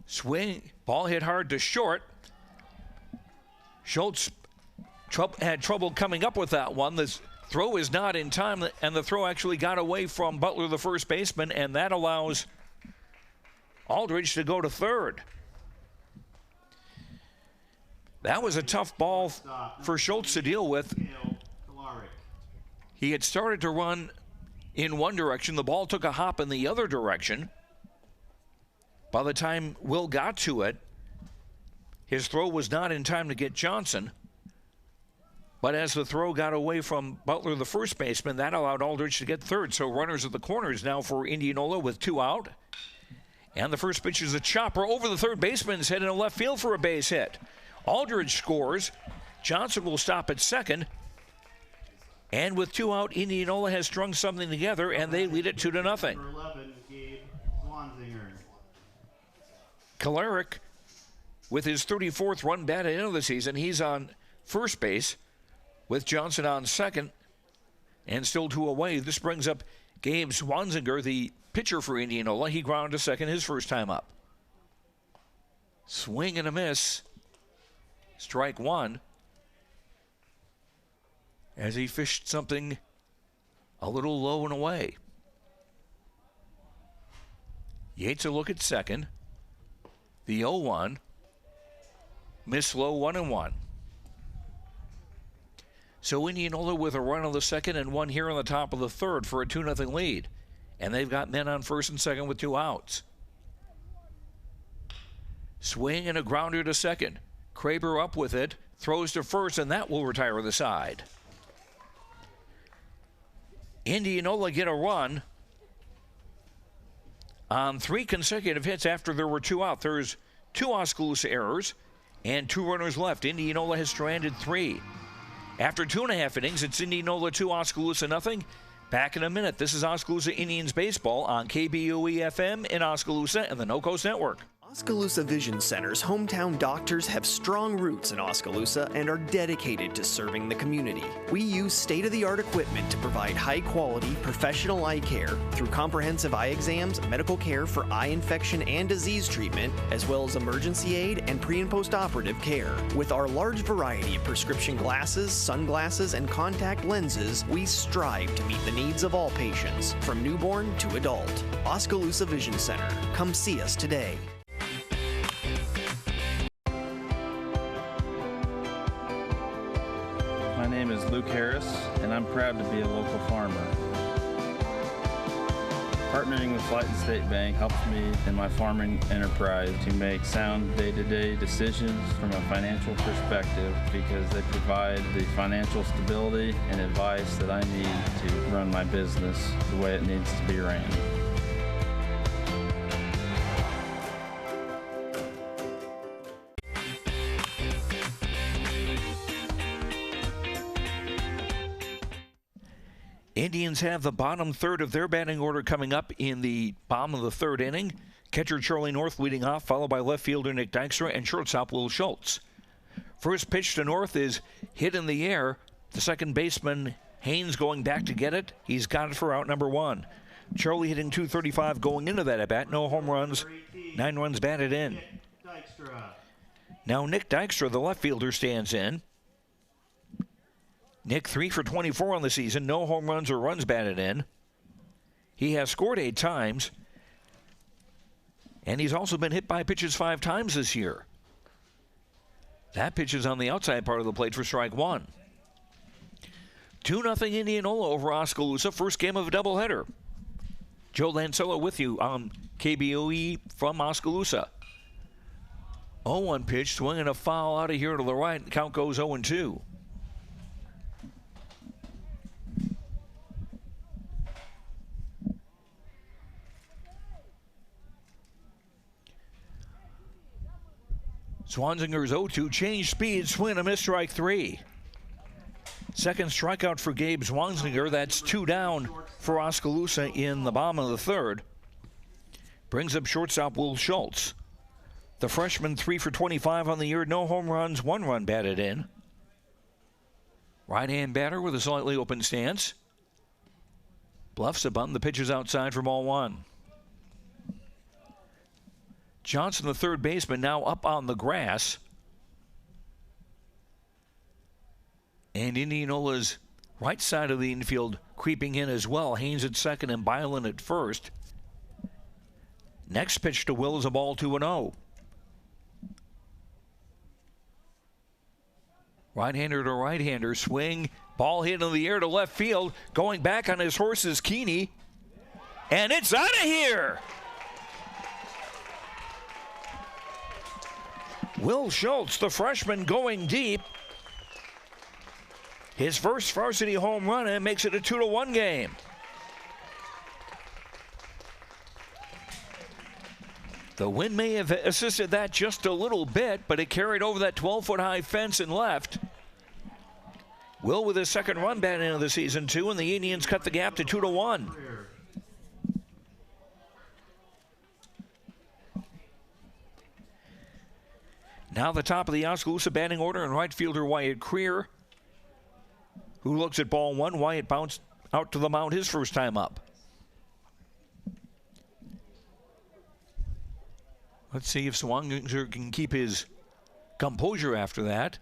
Speaker 2: Swing, ball hit hard to short. Schultz had trouble coming up with that one. The throw is not in time, and the throw actually got away from Butler, the first baseman, and that allows Aldridge to go to third. That was a tough ball for Schultz to deal with. He had started to run in one direction. The ball took a hop in the other direction. By the time Will got to it, his throw was not in time to get Johnson. But as the throw got away from Butler, the first baseman, that allowed Aldridge to get third. So runners at the corners now for Indianola with 2 out. And the first pitch is a chopper over the third baseman's head in a left field for a base hit. Aldridge scores. Johnson will stop at second. And with 2 out, Indianola has strung something together, and they lead it 2-0.
Speaker 19: Number 11, Gabe Swanzinger.
Speaker 2: Kalarick, with his 34th run batted in of the season, he's on first base with Johnson on second and still 2 away. This brings up Gabe Swanzinger, the pitcher for Indianola. He grounded to second his first time up. Swing and a miss. Strike 1. As he fished something a little low and away. Yates a look at second. The 0-1. Miss low 1-1. So Indianola with a run on the second and 1 here on the top of the third for a 2-0 lead. And they've got men on first and second with 2 outs. Swing and a grounder to second. Kraber up with it. Throws to first, and that will retire the side. Indianola get a run on 3 consecutive hits after there were 2 out. There's 2 Oskaloosa errors and 2 runners left. Indianola has stranded 3. After 2.5 innings, it's Indianola 2, Oskaloosa nothing. Back in a minute. This is Oskaloosa Indians baseball on KBOE-FM in Oskaloosa and the No Coast Network.
Speaker 6: Oskaloosa Vision Center's hometown doctors have strong roots in Oskaloosa and are dedicated to serving the community. We use state-of-the-art equipment to provide high-quality, professional eye care through comprehensive eye exams, medical care for eye infection and disease treatment, as well as emergency aid and pre- and post-operative care. With our large variety of prescription glasses, sunglasses, and contact lenses, we strive to meet the needs of all patients, from newborn to adult. Oskaloosa Vision Center. Come see us today.
Speaker 5: My name is Luke Harris, and I'm proud to be a local farmer. Partnering with Flight and State Bank helps me in my farming enterprise to make sound day-to-day decisions from a financial perspective because they provide the financial stability and advice that I need to run my business the way it needs to be ran.
Speaker 2: Indians have the bottom third of their batting order coming up in the bottom of the third inning. Catcher Charlie North leading off, followed by left fielder Nick Dykstra and shortstop Will Schultz. First pitch to North is hit in the air. The second baseman Haynes going back to get it. He's got it for out number 1. Charlie hitting .235 going into that at bat. No home runs, 9 runs batted in. Now Nick Dykstra, the left fielder, stands in. Nick 3 for 24 on the season, no home runs or runs batted in. He has scored 8 times, and he's also been hit by pitches 5 times this year. That pitch is on the outside part of the plate for strike 1. 2-0 Indianola over Oskaloosa, first game of a doubleheader. Joe Lancella with you on KBOE from Oskaloosa. 0-1 pitch, swinging a foul out of here to the right. Count goes 0-2. Swanzinger's 0-2, change speed, swing and a miss, strike 3. Second strikeout for Gabe Swanzinger. That's 2 down for Oskaloosa in the bottom of the third. Brings up shortstop Will Schultz. The freshman 3 for 25 on the year, no home runs, 1 run batted in. Right-hand batter with a slightly open stance. Bluffs a bunt, the pitch is outside for ball 1. Johnson, the third baseman, now up on the grass. And Indianola's right side of the infield creeping in as well. Haynes at second and Byland at first. Next pitch to Will is a ball 2-0. Right-hander to right-hander, swing, ball hit in the air to left field. Going back on his horse is Keeney. And it's out of here! Will Schultz, the freshman, going deep. his first varsity home run, and makes it a 2-1 game. The wind may have assisted that just a little bit, but it carried over that 12-foot-high fence and left. Will with his second run batting of the season, too, and the Indians cut the gap to 2-1. Now the top of the Oskaloosa batting order, and right fielder Wyatt Creer, who looks at ball one. Wyatt bounced out to the mound his first time up. Let's see if Swanger can keep his composure after that.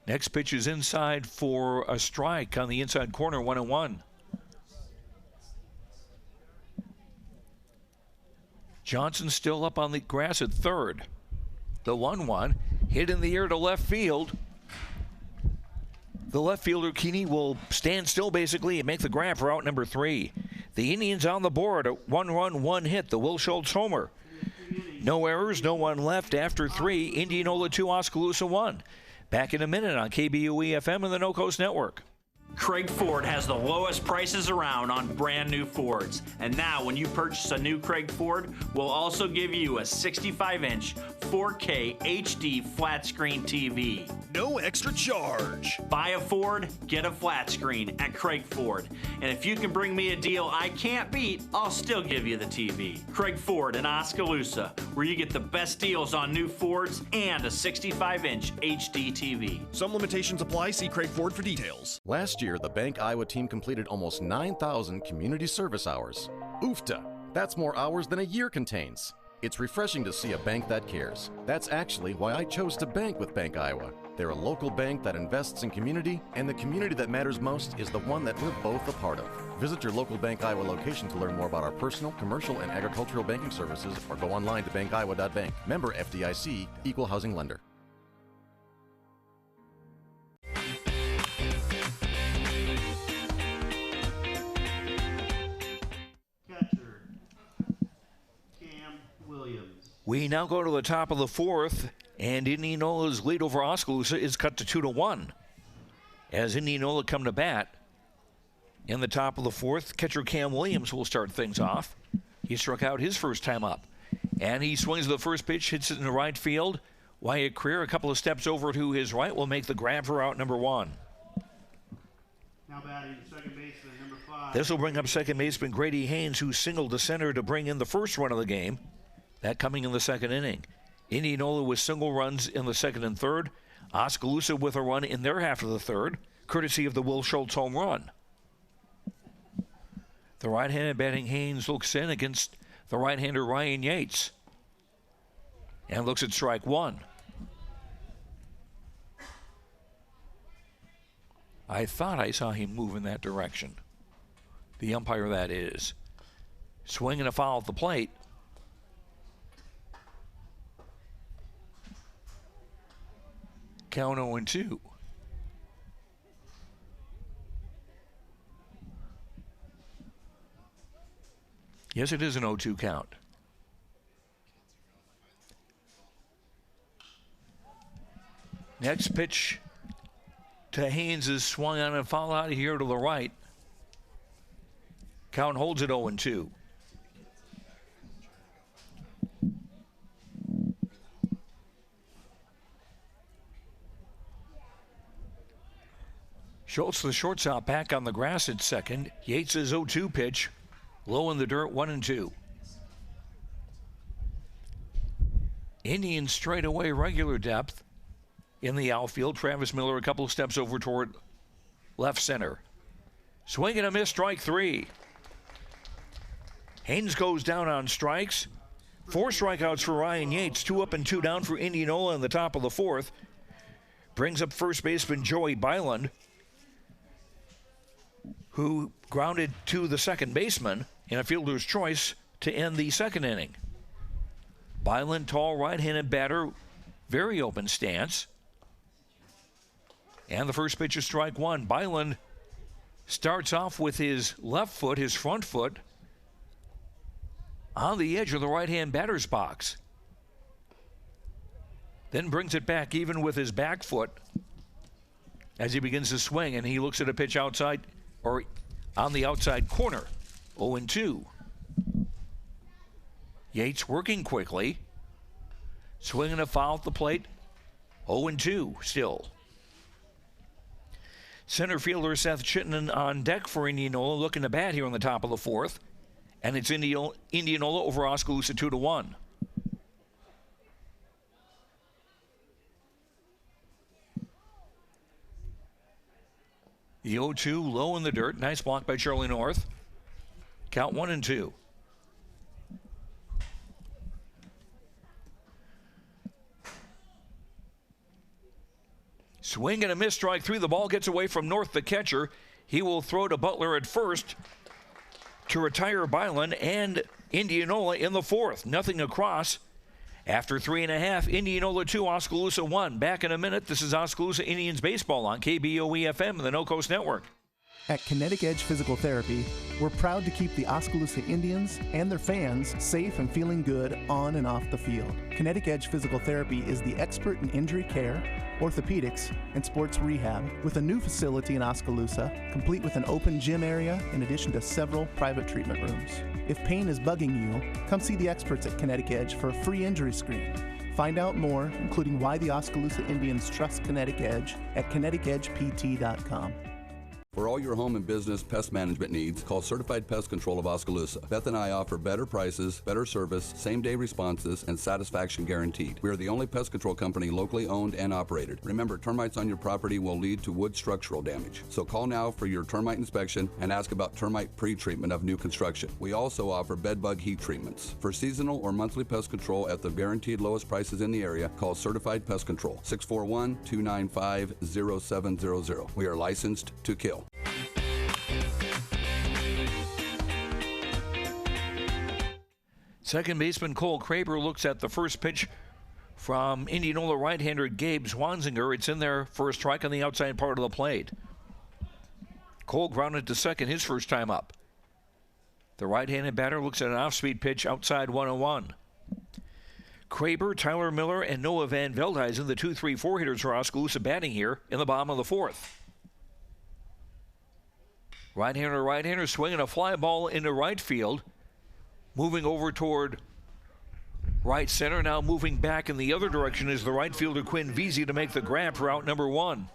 Speaker 2: Next pitch is inside for a strike on the inside corner, 1-1. Johnson still up on the grass at third. The 1-1 hit in the air to left field. The left fielder, Keeney, will stand still basically and make the grab for out number 3. The Indians on the board, a 1-run, 1-hit, the Will Schultz homer. No errors, no one left after 3. Indianola 2, Oskaloosa 1. Back in a minute on KBOE-FM and the No Coast Network.
Speaker 7: Craig Ford has the lowest prices around on brand new Fords. And now when you purchase a new Craig Ford, we'll also give you a 65-inch 4K HD flat screen TV.
Speaker 8: No extra charge.
Speaker 7: Buy a Ford, get a flat screen at Craig Ford. And if you can bring me a deal I can't beat, I'll still give you the TV. Craig Ford in Oskaloosa, where you get the best deals on new Fords and a 65-inch HD TV.
Speaker 8: Some limitations apply. See Craig Ford for details.
Speaker 23: Last year, the Bank Iowa team completed almost 9,000 community service hours. Oofta! That's more hours than a year contains. It's refreshing to see a bank that cares. That's actually why I chose to bank with Bank Iowa. They're a local bank that invests in community, and the community that matters most is the one that we're both a part of. Visit your local Bank Iowa location to learn more about our personal, commercial, and agricultural banking services, or go online to bankiowa.bank. Member FDIC, Equal Housing Lender.
Speaker 2: We now go to the top of the 4th, and Indianola's lead over Oskaloosa is cut to 2-1. As Indianola come to bat in the top of the 4th, catcher Cam Williams will start things off. He struck out his first time up, and he swings the first pitch, hits it in the right field. Wyatt Creer, a couple of steps over to his right, will make the grab for out number 1.
Speaker 19: Now batting second baseman, number 5.
Speaker 2: This will bring up second baseman Grady Haynes, who singled to center to bring in the first run of the game. That coming in the second inning. Indianola with single runs in the second and third. Oskaloosa with a run in their half of the third, courtesy of the Will Schultz home run. The right-handed batting Haynes looks in against the right-hander Ryan Yates. And looks at strike 1. I thought I saw him move in that direction. The umpire, that is. Swinging a foul at the plate. Count 0-2. Yes, it is an 0-2 count. Next pitch to Haynes is swung on and foul out of here to the right. Count holds it 0-2. Schultz, the shortstop, back on the grass at second. Yates' 0-2 pitch, low in the dirt, 1-2. Indians straight away regular depth in the outfield. Travis Miller a couple of steps over toward left center. Swing and a miss, strike 3. Haynes goes down on strikes. 4 strikeouts for Ryan Yates, 2 up and 2 down for Indianola in the top of the 4th. Brings up first baseman Joey Byland, who grounded to the second baseman in a fielder's choice to end the second inning. Byland, tall right-handed batter, very open stance. And the first pitch is strike 1. Byland starts off with his left foot, his front foot, on the edge of the right-hand batter's box. Then brings it back even with his back foot as he begins to swing, and he looks at a pitch outside, or on the outside corner. 0-2. Yates working quickly. Swinging a foul at the plate. 0-2 still. Center fielder Seth Chittenden on deck for Indianola, looking to bat here on the top of the fourth. And it's Indianola over Oskaloosa 2-1. The 0-2 low in the dirt. Nice block by Charlie North. Count 1-2. Swing and a miss, strike three. The ball gets away from North, the catcher. He will throw to Butler at first to retire Byland and Indianola in the fourth. Nothing across. After 3.5, Indianola 2, Oskaloosa 1. Back in a minute. This is Oskaloosa Indians baseball on KBOE-FM and the No Coast Network.
Speaker 10: At Kinetic Edge Physical Therapy, we're proud to keep the Oskaloosa Indians and their fans safe and feeling good on and off the field. Kinetic Edge Physical Therapy is the expert in injury care, orthopedics, and sports rehab, with a new facility in Oskaloosa, complete with an open gym area in addition to several private treatment rooms. If pain is bugging you, come see the experts at Kinetic Edge for a free injury screen. Find out more, including why the Oskaloosa Indians trust Kinetic Edge, at kineticedgept.com.
Speaker 11: For all your home and business pest management needs, call Certified Pest Control of Oskaloosa. Beth and I offer better prices, better service, same-day responses, and satisfaction guaranteed. We are the only pest control company locally owned and operated. Remember, termites on your property will lead to wood structural damage. So call now for your termite inspection and ask about termite pre-treatment of new construction. We also offer bed bug heat treatments. For seasonal or monthly pest control at the guaranteed lowest prices in the area, call Certified Pest Control, 641-295-0700. We are licensed to kill.
Speaker 2: Second baseman Cole Kraber looks at the first pitch from Indianola right-hander Gabe Zwanziger. It's in there for a strike on the outside part of the plate. Cole grounded to second his first time up. The right-handed batter looks at an off-speed pitch outside 1-1. Kraber, Tyler Miller, and Noah Van Veldhuizen, the 2-3-4 hitters for Oskaloosa, batting here in the bottom of the fourth. Right-hander swinging a fly ball into right field. Moving over toward right center. Now moving back in the other direction is the right fielder Quinn Veazey to make the grab for out number one.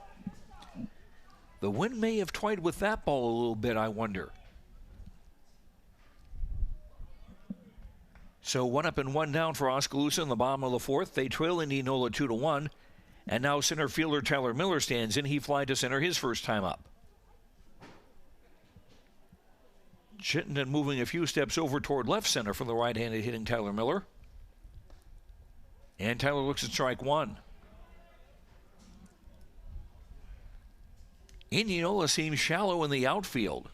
Speaker 2: The wind may have toyed with that ball a little bit, I wonder. So 1 up and 1 down for Oskaloosa in the bottom of the fourth. They trail Indianola 2-1. And now center fielder Tyler Miller stands in. He flied to center his first time up. Chittenden moving a few steps over toward left center for the right-handed hitting Tyler Miller. And Tyler looks at strike one. Indianola seems shallow in the outfield.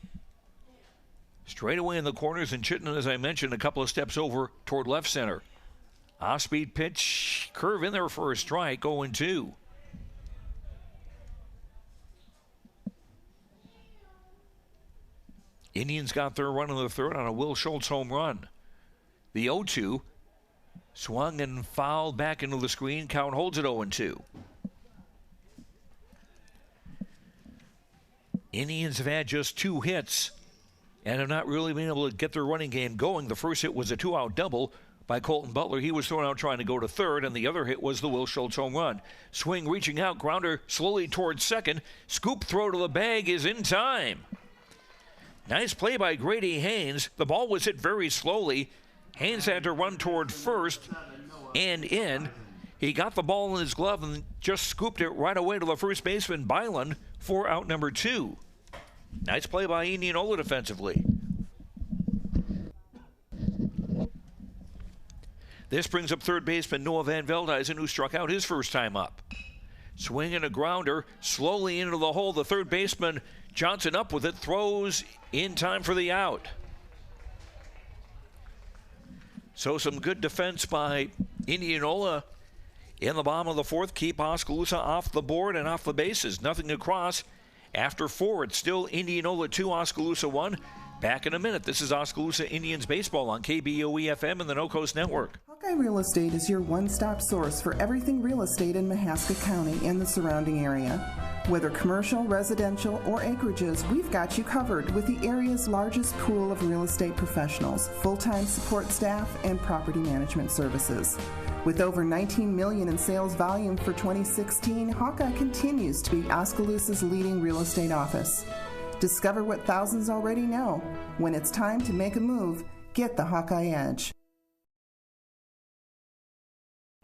Speaker 2: Straight away in the corners, and Chittenden, as I mentioned, a couple of steps over toward left center. Off-speed pitch, curve in there for a strike, 0-2. Indians got their run in the third on a Will Schultz home run. The 0-2 swung and fouled back into the screen. Count holds it 0-2. Indians have had just 2 hits and have not really been able to get their running game going. The first hit was a 2-out double by Colton Butler. He was thrown out trying to go to third, and the other hit was the Will Schultz home run. Swing reaching out, grounder slowly towards second. Scoop throw to the bag is in time. Nice play by Grady Haynes. The ball was hit very slowly. Haynes had to run toward first and in. He got the ball in his glove and just scooped it right away to the first baseman, Byland, for out number 2. Nice play by Indianola defensively. This brings up third baseman Noah Van Veldhuizen, who struck out his first time up. Swing and a grounder slowly into the hole. The third baseman Johnson up with it, throws in time for the out. So some good defense by Indianola in the bottom of the fourth. Keep Oskaloosa off the board and off the bases. Nothing across. After 4, it's still Indianola 2, Oskaloosa 1. Back in a minute. This is Oskaloosa Indians baseball on KBOE-FM and the No Coast Network.
Speaker 12: Hawkeye Real Estate is your one-stop source for everything real estate in Mahaska County and the surrounding area. Whether commercial, residential, or acreages, we've got you covered with the area's largest pool of real estate professionals, full-time support staff, and property management services. With over $19 million in sales volume for 2016, Hawkeye continues to be Oskaloosa's leading real estate office. Discover what thousands already know. When it's time to make a move, get the Hawkeye Edge.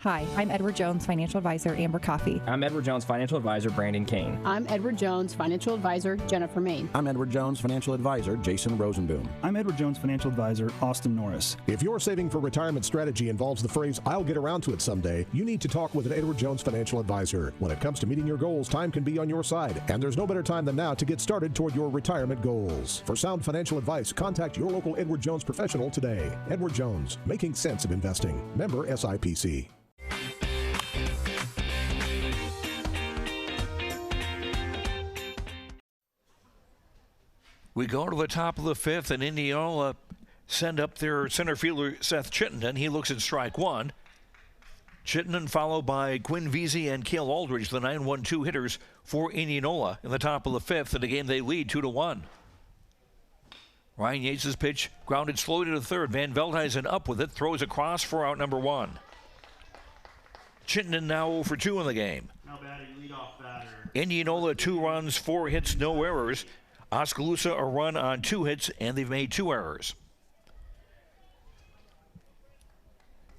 Speaker 13: Hi, I'm Edward Jones Financial Advisor, Amber Coffey.
Speaker 14: I'm Edward Jones Financial Advisor, Brandon Kane.
Speaker 24: I'm Edward Jones Financial Advisor, Jennifer Main.
Speaker 25: I'm Edward Jones Financial Advisor, Jason Rosenboom.
Speaker 26: I'm Edward Jones Financial Advisor, Austin Norris.
Speaker 1: If your saving for retirement strategy involves the phrase, "I'll get around to it someday," you need to talk with an Edward Jones Financial Advisor. When it comes to meeting your goals, time can be on your side, and there's no better time than now to get started toward your retirement goals. For sound financial advice, contact your local Edward Jones professional today. Edward Jones, making sense of investing. Member SIPC.
Speaker 2: We go to the top of the fifth, and Indianola send up their center fielder, Seth Chittenden. He looks at strike one. Chittenden followed by Quinn Veazey and Cale Aldridge, the 9-1-2 hitters for Indianola in the top of the fifth. In a game they lead 2-1. Ryan Yates' pitch grounded slowly to the third. Van Veldhuizen up with it, throws across for out number one. Chittenden now 0 for 2 in the game.
Speaker 19: Now batting leadoff batter.
Speaker 2: Indianola 2 runs, 4 hits, no errors. Oskaloosa a run on 2 hits, and they've made 2 errors.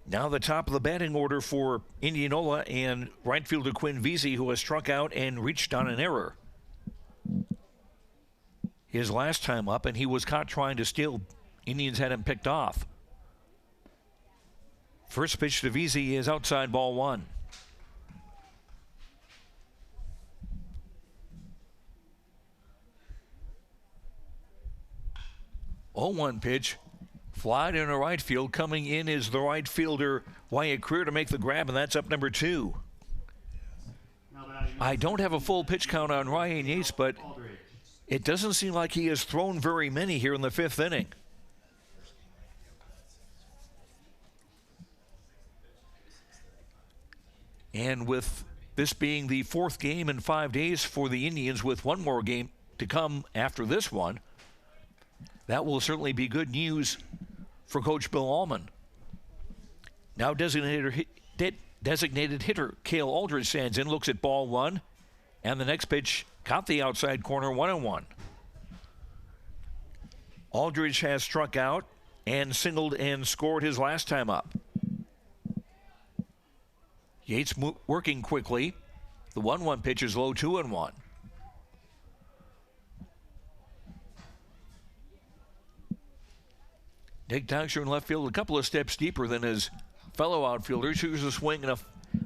Speaker 2: Now the top of the batting order for Indianola and right fielder Quinn Veazey, who has struck out and reached on an error his last time up, and he was caught trying to steal. Indians had him picked off. First pitch to Veazey is outside, ball one. Oh, 1 pitch. Fly to right field. Coming in is the right fielder, Wyatt Creer, to make the grab, and that's up number 2. I don't have a full pitch count on Ryan Yates, but it doesn't seem like he has thrown very many here in the 5th inning. And with this being the 4th game in 5 days for the Indians, with one more game to come after this one, that will certainly be good news for Coach Bill Allman. Now designated hitter Cale Aldridge stands in, looks at ball one, and the next pitch caught the outside corner, 1-1. Aldridge has struck out and singled and scored his last time up. Yates working quickly. The 1-1 pitch is low, 2-1. Nick Doxer in left field, a couple of steps deeper than his fellow outfielder. Chooses a swing and a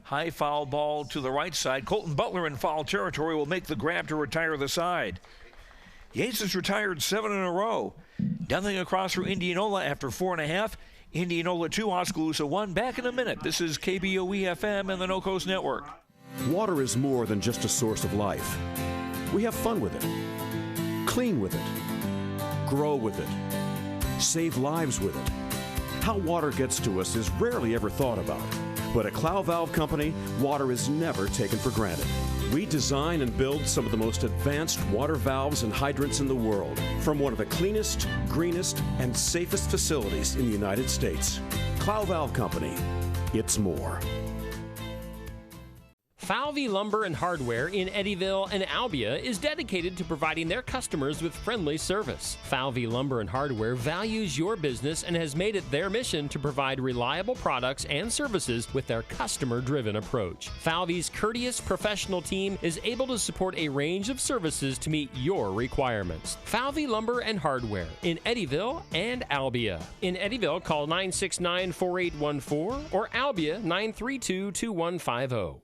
Speaker 2: high foul ball to the right side. Colton Butler in foul territory will make the grab to retire the side. Yates has retired 7 in a row. Nothing across for Indianola after 4.5. Indianola 2, Oskaloosa 1. Back in a minute. This is KBOE-FM and the No Coast Network.
Speaker 27: Water is more than just a source of life. We have fun with it, clean with it, grow with it, save lives with it. How water gets to us is rarely ever thought about. But at Clow Valve Company, water is never taken for granted. We design and build some of the most advanced water valves and hydrants in the world from one of the cleanest, greenest, and safest facilities in the United States. Clow Valve Company, it's more.
Speaker 15: Falvey Lumber and Hardware in Eddyville and Albia is dedicated to providing their customers with friendly service. Falvey Lumber and Hardware values your business and has made it their mission to provide reliable products and services with their customer-driven approach. Falvey's courteous professional team is able to support a range of services to meet your requirements. Falvey Lumber and Hardware in Eddyville and Albia. In Eddyville, call 969-4814 or Albia 932-2150.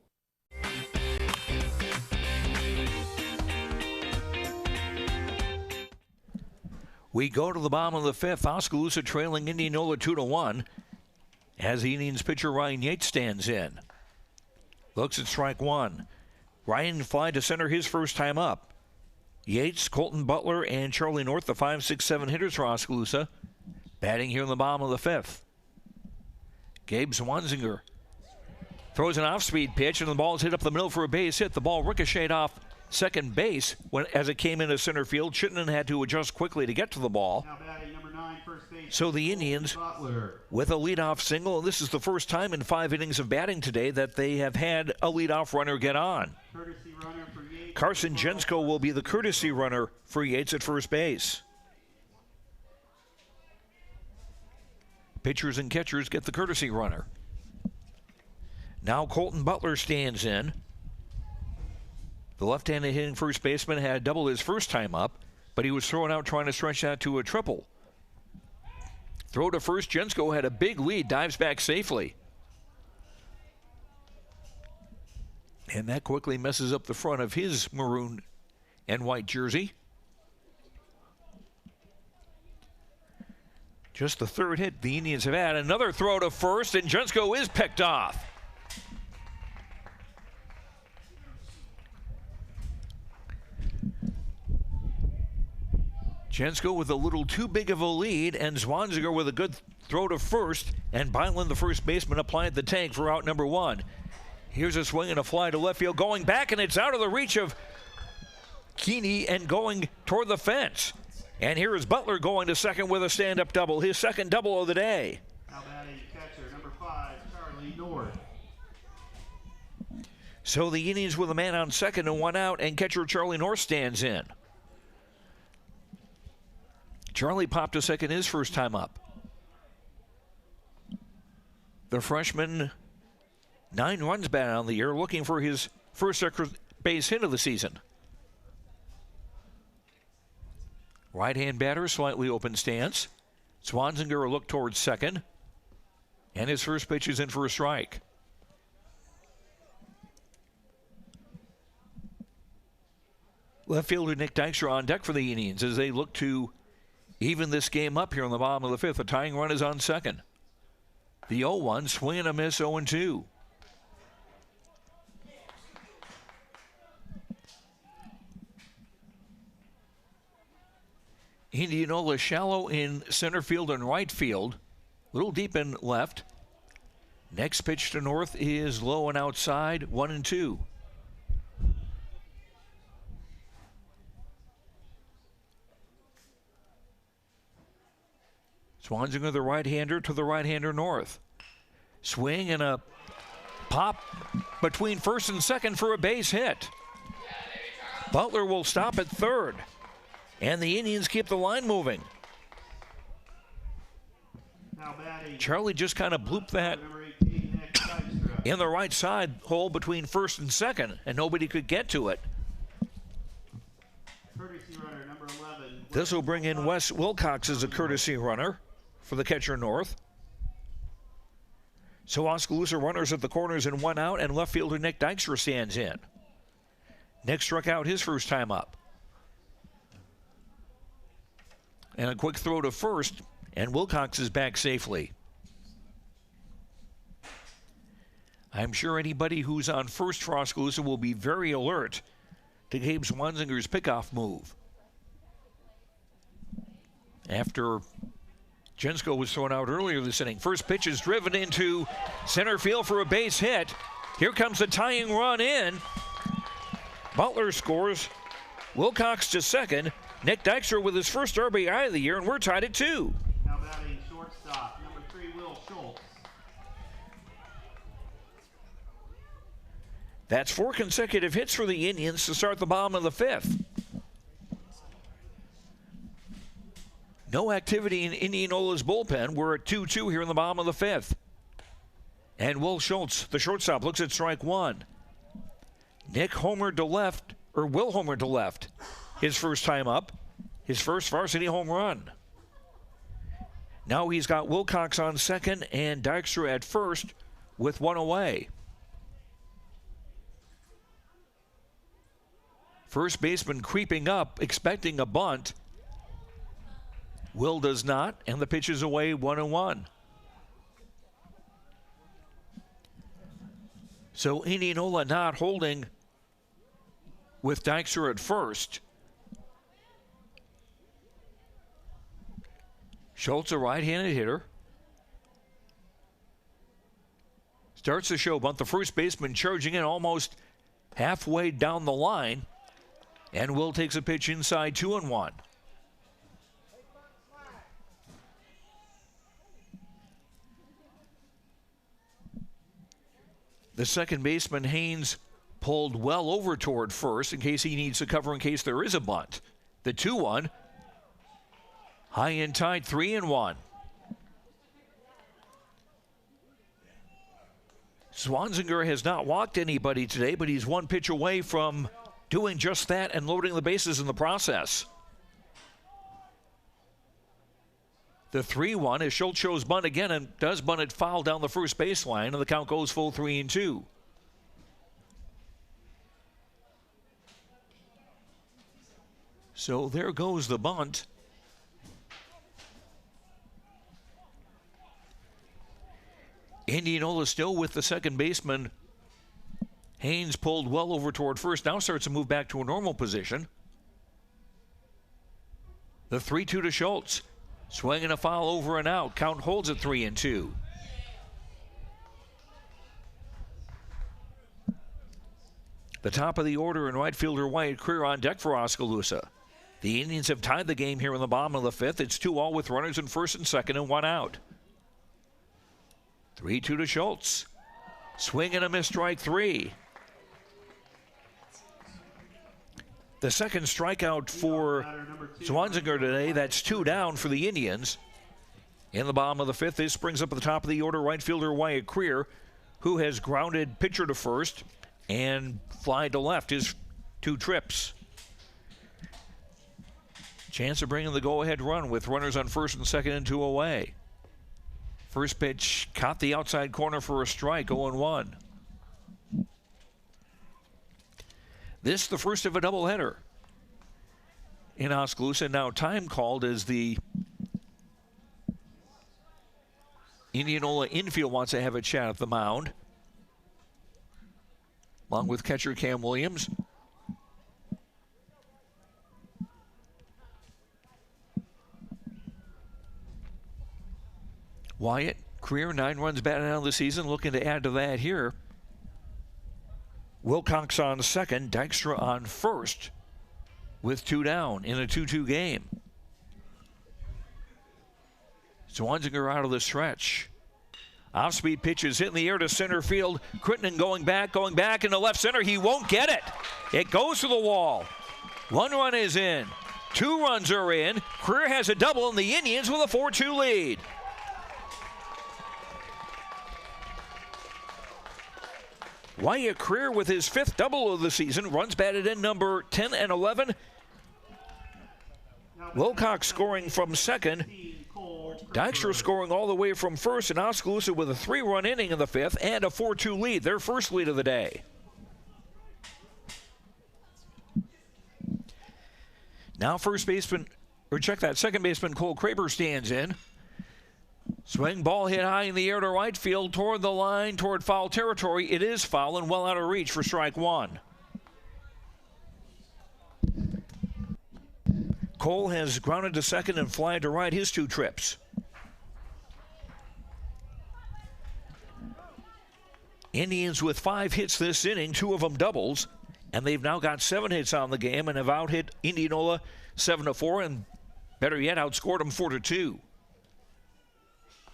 Speaker 2: We go to the bottom of the 5th. Oskaloosa trailing Indianola 2-1 as the Indians pitcher Ryan Yates stands in. Looks at strike one. Ryan fly to center his first time up. Yates, Colton Butler, and Charlie North, the 5, 6, 7 hitters for Oskaloosa, batting here in the bottom of the 5th. Gabe Zwanziger throws an off-speed pitch, and the ball is hit up the middle for a base hit. The ball ricocheted off second base as it came into center field. Chittenden had to adjust quickly to get to the ball.
Speaker 19: Now batting number 9, first base.
Speaker 2: So the Indians
Speaker 19: Butler.
Speaker 2: with a leadoff single. This is the first time in 5 innings of batting today that they have had a leadoff runner get on.
Speaker 19: Courtesy runner for Yates.
Speaker 2: Carson Jensko will be the courtesy runner for Yates at first base. Pitchers and catchers get the courtesy runner. Now Colton Butler stands in. The left-handed hitting first baseman had double his first time up, but he was thrown out trying to stretch that to a triple. Throw to first, Jensko had a big lead, dives back safely. And that quickly messes up the front of his maroon and white jersey. Just the third hit the Indians have had. Another throw to first, and Jensko is picked off. Jensko with a little too big of a lead, and Zwanziger with a good throw to first, and Byland, the first baseman, applied the tank for out number 1. Here's a swing and a fly to left field, going back, and it's out of the reach of Keeney and going toward the fence. And here is Butler going to second with a stand-up double, his second double of the day.
Speaker 19: Now batting catcher number 5, Charlie North.
Speaker 2: So the Indians with a man on second and 1 out, and catcher Charlie North stands in. Charlie popped to second his first time up. The freshman, 9 runs batted on the year, looking for his first second base hit of the season. Right-hand batter, slightly open stance. Zwanziger a look towards second. And his first pitch is in for a strike. Left fielder Nick Dykstra on deck for the Indians as they look to even this game up here in the bottom of the 5th. A tying run is on second. The 0-1, swing and a miss, 0-2. Indianola shallow in center field and right field. A little deep in left. Next pitch to North is low and outside, 1-2. Zwanziger, the right-hander, to the right-hander North. Swing and a pop between first and second for a base hit. Butler will stop at third. And the Indians keep the line moving. Charlie just kind of blooped that in the right side hole between first and second, and nobody could get to it. This will bring in Wes Wilcox as a courtesy runner for the catcher North. So Oskaloosa runners at the corners and 1 out, and left fielder Nick Dykstra stands in. Nick struck out his first time up. And a quick throw to first, and Wilcox is back safely. I'm sure anybody who's on first for Oskaloosa will be very alert to Gabe Zwanziger's pickoff move. After Jensko was thrown out earlier this inning. First pitch is driven into center field for a base hit. Here comes the tying run in. Butler scores. Wilcox to second. Nick Dykstra with his first RBI of the year, and we're tied at 2.
Speaker 19: Now batting shortstop, number 3, Will Schultz.
Speaker 2: That's 4 consecutive hits for the Indians to start the bottom of the 5th. No activity in Indianola's bullpen. We're at 2-2 here in the bottom of the 5th. And Will Schultz, the shortstop, looks at strike 1. Nick homered to left, or Will homered to left. His first time up, his first varsity home run. Now he's got Wilcox on second and Dykstra at first with 1 away. First baseman creeping up, expecting a bunt. Will does not, and the pitch is away, 1-1. So Indianola not holding with Dykstra at first. Schultz, a right-handed hitter. Starts the show bunt. The first baseman charging in almost halfway down the line. And Will takes a pitch inside, 2-1. The second baseman, Haynes, pulled well over toward first in case he needs to cover in case there is a bunt. The 2-1. High and tight, 3-1. Swanzinger has not walked anybody today, but he's one pitch away from doing just that and loading the bases in the process. The 3-1 is Schultz shows bunt again and does bunt it foul down the first baseline, and the count goes full 3-2. So there goes the bunt. Indianola still with the second baseman. Haynes pulled well over toward first. Now starts to move back to a normal position. The 3-2 to Schultz. Swinging a foul over and out. Count holds at 3-2. The top of the order, and right fielder Wyatt Creer on deck for Oskaloosa. The Indians have tied the game here in the bottom of the fifth. It's 2-2 with runners in first and second and one out. 3-2 to Schultz. Swing and a miss, strike three. The second strikeout for Swanzinger today. That's 2 down for the Indians. In the bottom of the fifth, this brings up at the top of the order right fielder Wyatt Creer, who has grounded pitcher to first and fly to left his 2 trips. Chance of bringing the go-ahead run with runners on first and second and 2 away. First pitch caught the outside corner for a strike, 0-1. This the first of a doubleheader in Oskaloosa. Now time called as the Indianola infield wants to have a chat at the mound, along with catcher Cam Williams. Wyatt Creer, 9 runs batted out of the season, looking to add to that here. Wilcox on second, Dykstra on first with 2 down in a 2-2 game. Swanzinger out of the stretch. Off-speed pitches hit in the air to center field. Crittenden going back into left center. He won't get it. It goes to the wall. 1 run is in. 2 runs are in. Creer has a double, and the Indians with a 4-2 lead. Wyatt Creer with his 5th double of the season. Runs batted in number 10 and 11. Wilcox scoring from second. Dykstra scoring all the way from first, and Oskaloosa with a 3-run inning in the 5th and a 4-2 lead. Their first lead of the day. Now second baseman Cole Kraber stands in. Swing ball hit high in the air to right field toward the line, toward foul territory. It is foul and well out of reach for strike 1. Cole has grounded to second and fly to right his 2 trips. Indians with 5 hits this inning, 2 of them doubles, and they've now got 7 hits on the game and have out-hit Indianola 7-4, and better yet, outscored them 4-2.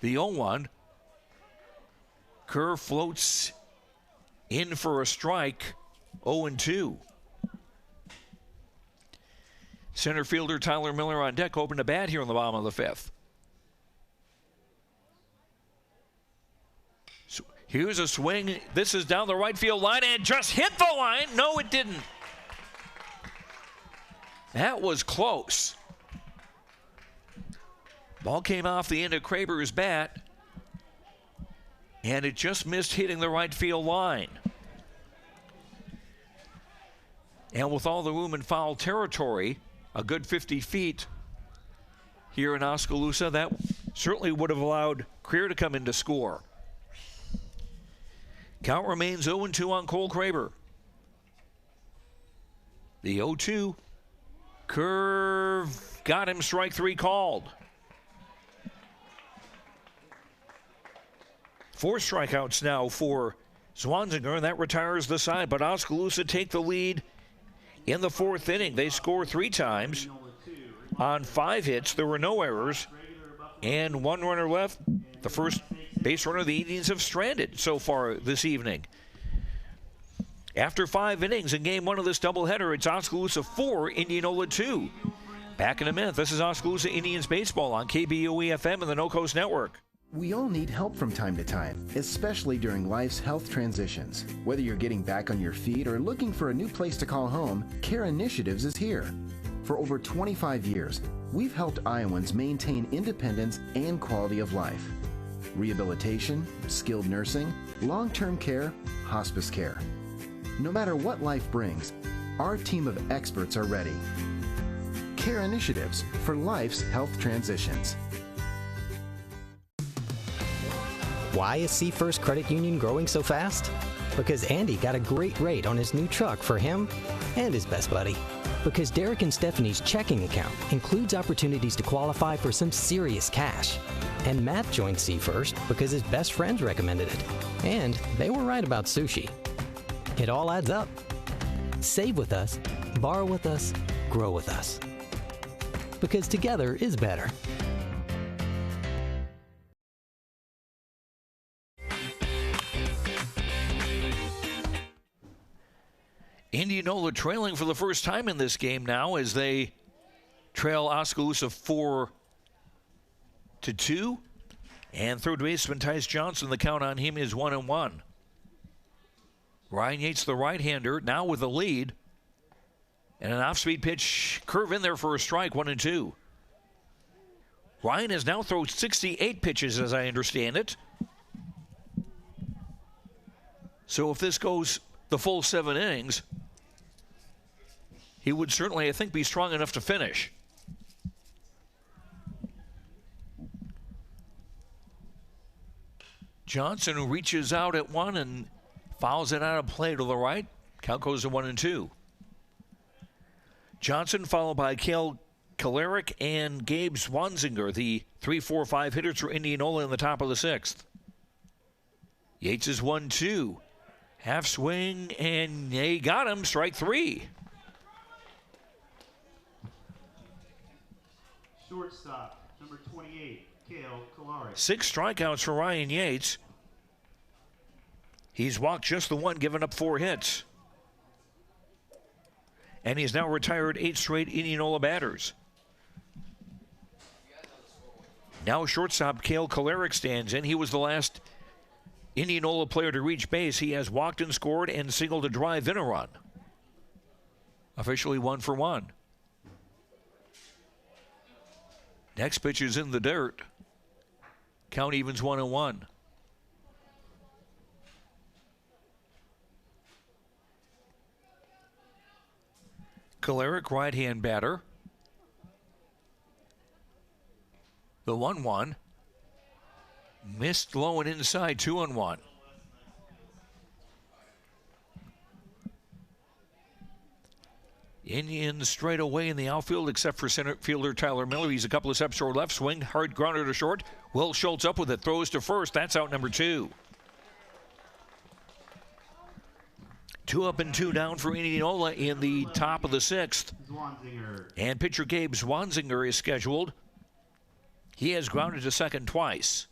Speaker 2: The 0-1. Kerr floats in for a strike, 0-2. Center fielder Tyler Miller on deck, hoping to bat here in the bottom of the 5th. So here's a swing. This is down the right field line and just hit the line. No, it didn't. That was close. Ball came off the end of Kraber's bat, and it just missed hitting the right field line. And with all the room in foul territory, a good 50 feet here in Oskaloosa, that certainly would have allowed Creer to come in to score. Count remains 0-2 on Cole Kraber. The 0-2 curve got him, strike 3 called. 4 strikeouts now for Swanzinger, and that retires the side. But Oskaloosa take the lead In the fourth inning, they score 3 times. On 5 hits, there were no errors, and 1 runner left. The first base runner the Indians have stranded so far this evening. After 5 innings in game 1 of this doubleheader, it's Oskaloosa 4, Indianola 2. Back in a minute, this is Oskaloosa Indians baseball on KBOE-FM and the No Coast Network.
Speaker 9: We all need help from time to time, especially during life's health transitions. Whether you're getting back on your feet or looking for a new place to call home, Care Initiatives is here. For over 25 years, we've helped Iowans maintain independence and quality of life. Rehabilitation, skilled nursing, long-term care, hospice care. No matter what life brings, our team of experts are ready. Care Initiatives for life's health transitions.
Speaker 16: Why is Seafirst Credit Union growing so fast? Because Andy got a great rate on his new truck for him and his best buddy. Because Derek and Stephanie's checking account includes opportunities to qualify for some serious cash. And Matt joined Seafirst because his best friends recommended it. And they were right about sushi. It all adds up. Save with us, borrow with us, grow with us. Because together is better.
Speaker 2: Indianola trailing for the first time in this game now as they trail Oskaloosa 4-2. And third baseman Tyce Johnson, the count on him is 1-1. Ryan Yates, the right-hander, now with the lead. And an off-speed pitch, curve in there for a strike, 1-2. Ryan has now thrown 68 pitches, as I understand it. So if this goes the full 7 innings, he would certainly, I think, be strong enough to finish. Johnson reaches out at 1 and fouls it out of play to the right. Count goes to 1-2. Johnson followed by Cale Kalarick and Gabe Zwanziger, the 3-4-5 hitters for Indianola in the top of the 6th. Yates is 1-2. Half swing, and they got him. Strike 3.
Speaker 19: Shortstop, number 28, Cale Kalarick.
Speaker 2: 6 strikeouts for Ryan Yates. He's walked just the 1, giving up 4 hits. And he's now retired 8 straight Indianola batters. Now shortstop Cale Kalarick stands in. He was the last Indianola player to reach base. He has walked and scored and singled a drive in a run. Officially 1 for 1. Next pitch is in the dirt. Count evens 1-1. Kalarick, right-hand batter. The 1-1. Missed low and inside, 2-1. Indians straight away in the outfield except for center fielder Tyler Miller. He's a couple of steps short left. Swing, hard grounder to short. Will Schultz up with it, throws to first. That's out number 2. 2 up and 2 down for Indianola in the top of the 6th. And pitcher Gabe Zwanziger is scheduled. He has grounded to second twice.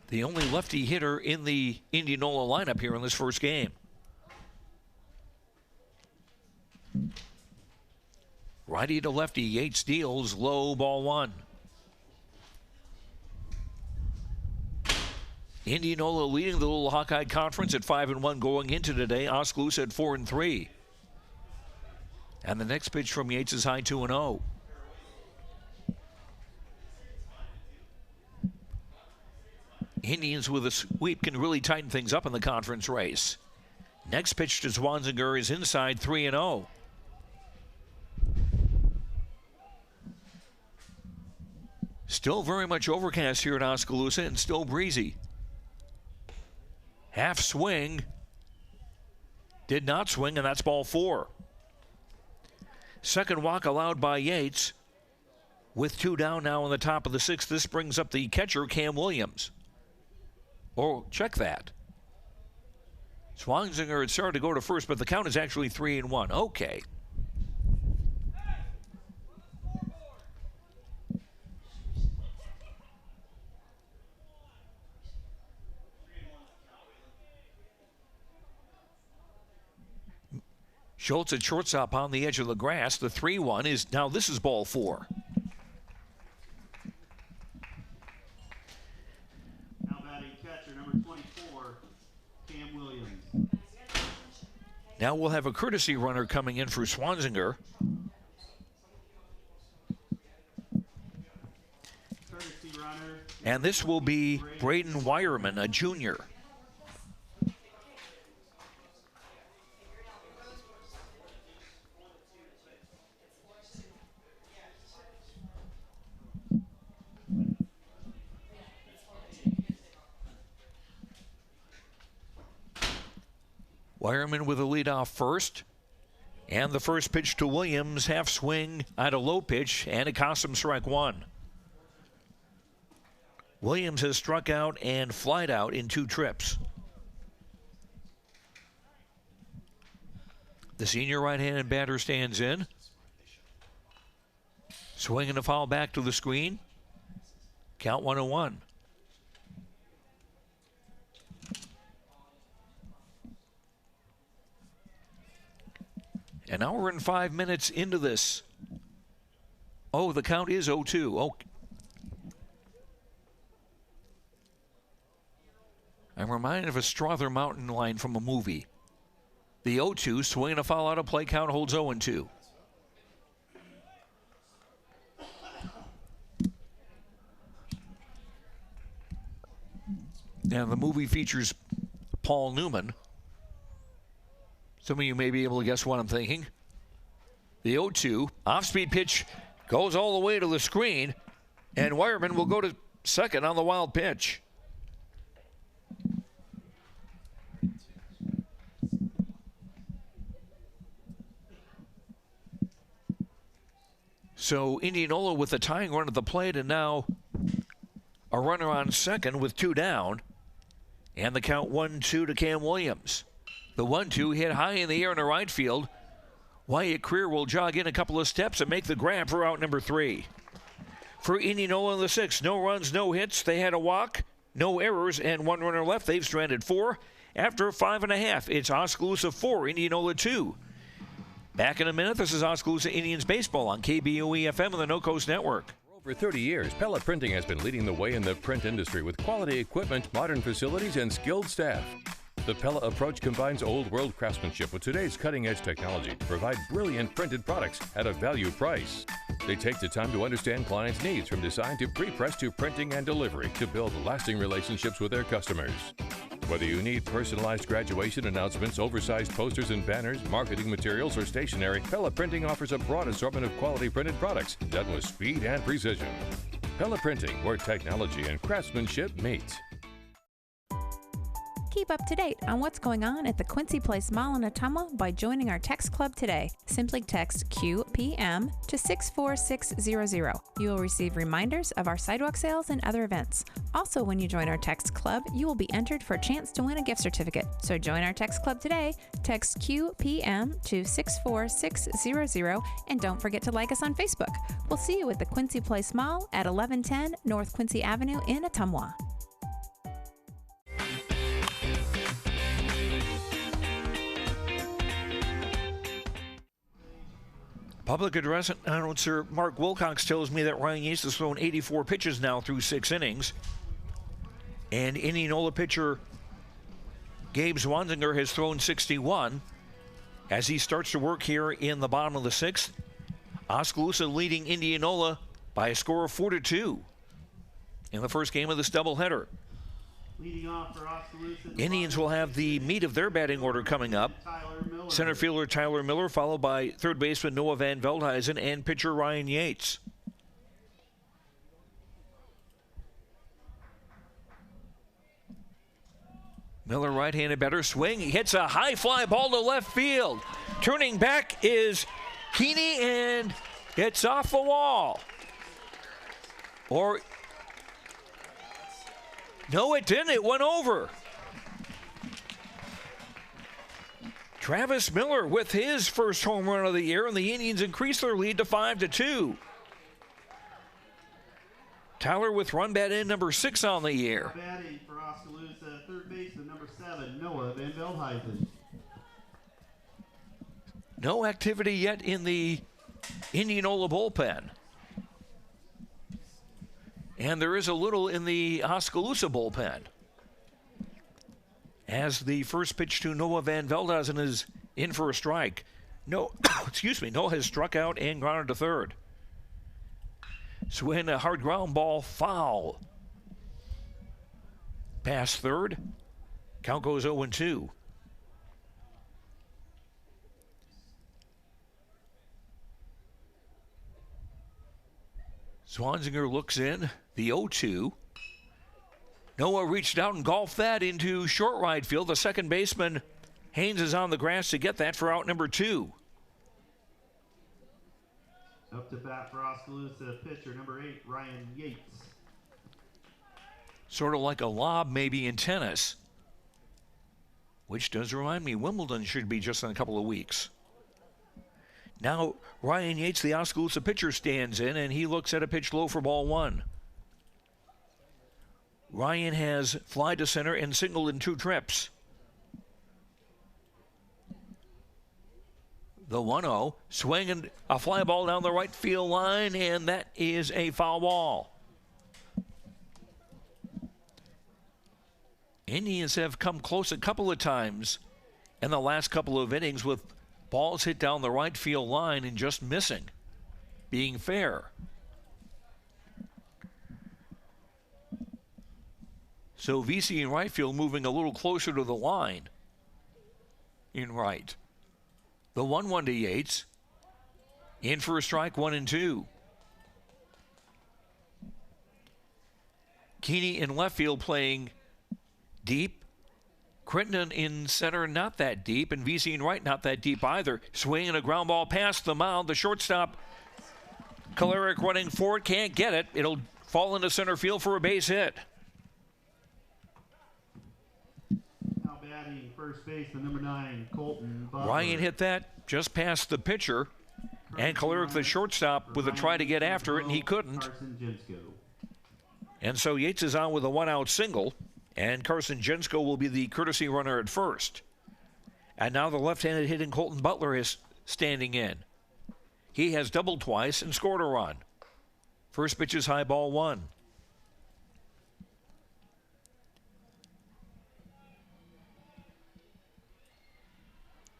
Speaker 2: The only lefty hitter in the Indianola lineup here in this first game. Righty to lefty, Yates deals, low, ball 1. Indianola leading the Little Hawkeye Conference at 5-1 going into today. Oskaloosa at 4-3. And the next pitch from Yates is high 2-0. Indians with a sweep can really tighten things up in the conference race. Next pitch to Zwanziger is inside 3-0. Still very much overcast here at Oskaloosa and still breezy. Half swing. Did not swing, and that's ball 4. Second walk allowed by Yates. With 2 down now in the top of the 6th, this brings up the catcher, Cam Williams. Oh, check that. Swansinger had started to go to first, but the count is actually 3-1. Okay. Schultz at shortstop on the edge of the grass. The 3-1 is now, this is ball 4.
Speaker 19: Now batting catcher, number 24, Cam Williams.
Speaker 2: Now we'll have a courtesy runner coming in for Swansinger.
Speaker 19: Courtesy runner.
Speaker 2: And this will be Braden Wireman, a junior. Wireman with a leadoff first. And the first pitch to Williams, half swing at a low pitch, and it costs him strike 1. Williams has struck out and flied out in 2 trips. The senior right-handed batter stands in. Swinging a foul back to the screen. Count 1-1. An hour and 5 minutes into this. Oh, the count is 0-2. Oh. I'm reminded of a Strother Mountain line from a movie. The 0-2, swinging a foul out of play, count holds 0-2. Now, the movie features Paul Newman. Some of you may be able to guess what I'm thinking. The 0-2, off-speed pitch goes all the way to the screen, and Wireman will go to second on the wild pitch. So Indianola with a tying run at the plate, and now a runner on second with 2 down, and the count 1-2 to Cam Williams. The 1-2 hit high in the air in the right field. Wyatt Creer will jog in a couple of steps and make the grab for out number 3. For Indianola in the 6th, no runs, no hits. They had a walk, no errors, and 1 runner left. They've stranded 4. After 5.5, it's Oskaloosa 4, Indianola 2. Back in a minute, this is Oskaloosa Indians baseball on KBOE-FM and the No Coast Network.
Speaker 3: For 30 years, Pella Printing has been leading the way in the print industry with quality equipment, modern facilities, and skilled staff. The Pella approach combines old-world craftsmanship with today's cutting-edge technology to provide brilliant printed products at a value price. They take the time to understand clients' needs from design to pre-press to printing and delivery to build lasting relationships with their customers. Whether you need personalized graduation announcements, oversized posters and banners, marketing materials, or stationery, Pella Printing offers a broad assortment of quality printed products done with speed and precision. Pella Printing, where technology and craftsmanship meet.
Speaker 4: Keep up to date on what's going on at the Quincy Place Mall in Ottumwa by joining our text club today. Simply text QPM to 64600. You will receive reminders of our sidewalk sales and other events. Also, when you join our text club, you will be entered for a chance to win a gift certificate. So join our text club today. Text QPM to 64600 and don't forget to like us on Facebook. We'll see you at the Quincy Place Mall at 1110 North Quincy Avenue in Ottumwa.
Speaker 2: Public address announcer Mark Wilcox tells me that Ryan Yates has thrown 84 pitches now through 6 innings. And Indianola pitcher Gabe Swansinger has thrown 61 as he starts to work here in the bottom of the 6th. Oskaloosa leading Indianola by a score of 4-2 in the first game of this doubleheader.
Speaker 19: Leading off for Oskaloosa.
Speaker 2: Indians will have the meat of their batting order coming up. Center fielder Tyler Miller, followed by third baseman Noah Van Veldhuizen and pitcher Ryan Yates. Miller, right-handed batter, swing. He hits a high fly ball to left field. Turning back is Keeney, and it's off the wall. Or, no, it didn't. It went over. Travis Miller with his first home run of the year, and the Indians increase their lead to 5-2. Tyler with run bat in number 6 on the year.
Speaker 19: Batting for Oskaloosa, third baseman number 7, Noah Van Veldhuizen.
Speaker 2: No activity yet in the Indianola bullpen. And there is a little in the Oskaloosa bullpen, as the first pitch to Noah Van Veldhuizen is in for a strike. Noah has struck out and grounded to third. Swing a hard ground ball foul. Past third. Count goes 0-2. Swanzinger looks in, the 0-2. Noah reached out and golfed that into short right field. The second baseman, Haynes, is on the grass to get that for out number 2.
Speaker 19: Up to bat for Oskaloosa, pitcher number 8, Ryan Yates.
Speaker 2: Sort of like a lob maybe in tennis, which does remind me Wimbledon should be just in a couple of weeks. Now Ryan Yates, the Oskaloosa pitcher, stands in, and he looks at a pitch low for ball 1. Ryan has fly to center and singled in 2 trips. The 1-0, swinging a fly ball down the right field line, and that is a foul ball. Indians have come close a couple of times in the last couple of innings with balls hit down the right field line and just missing, being fair. So VC in right field moving a little closer to the line in right. The 1-1 to Yates. In for a strike, 1-2. Keeney in left field playing deep. Crittenden in center, not that deep. And VC in right, not that deep either. Swinging a ground ball past the mound. The shortstop, Kalarick, running forward, can't get it. It'll fall into center field for a base hit.
Speaker 19: Now batting first base, the number 9, Colton Butler.
Speaker 2: Ryan hit that just past the pitcher. And Kalarick, the shortstop, with a try to get after it, and he couldn't. And so Yates is on with a 1-out single. And Carson Jensko will be the courtesy runner at first. And now the left-handed hitting Colton Butler is standing in. He has doubled twice and scored a run. First pitch is high, ball 1.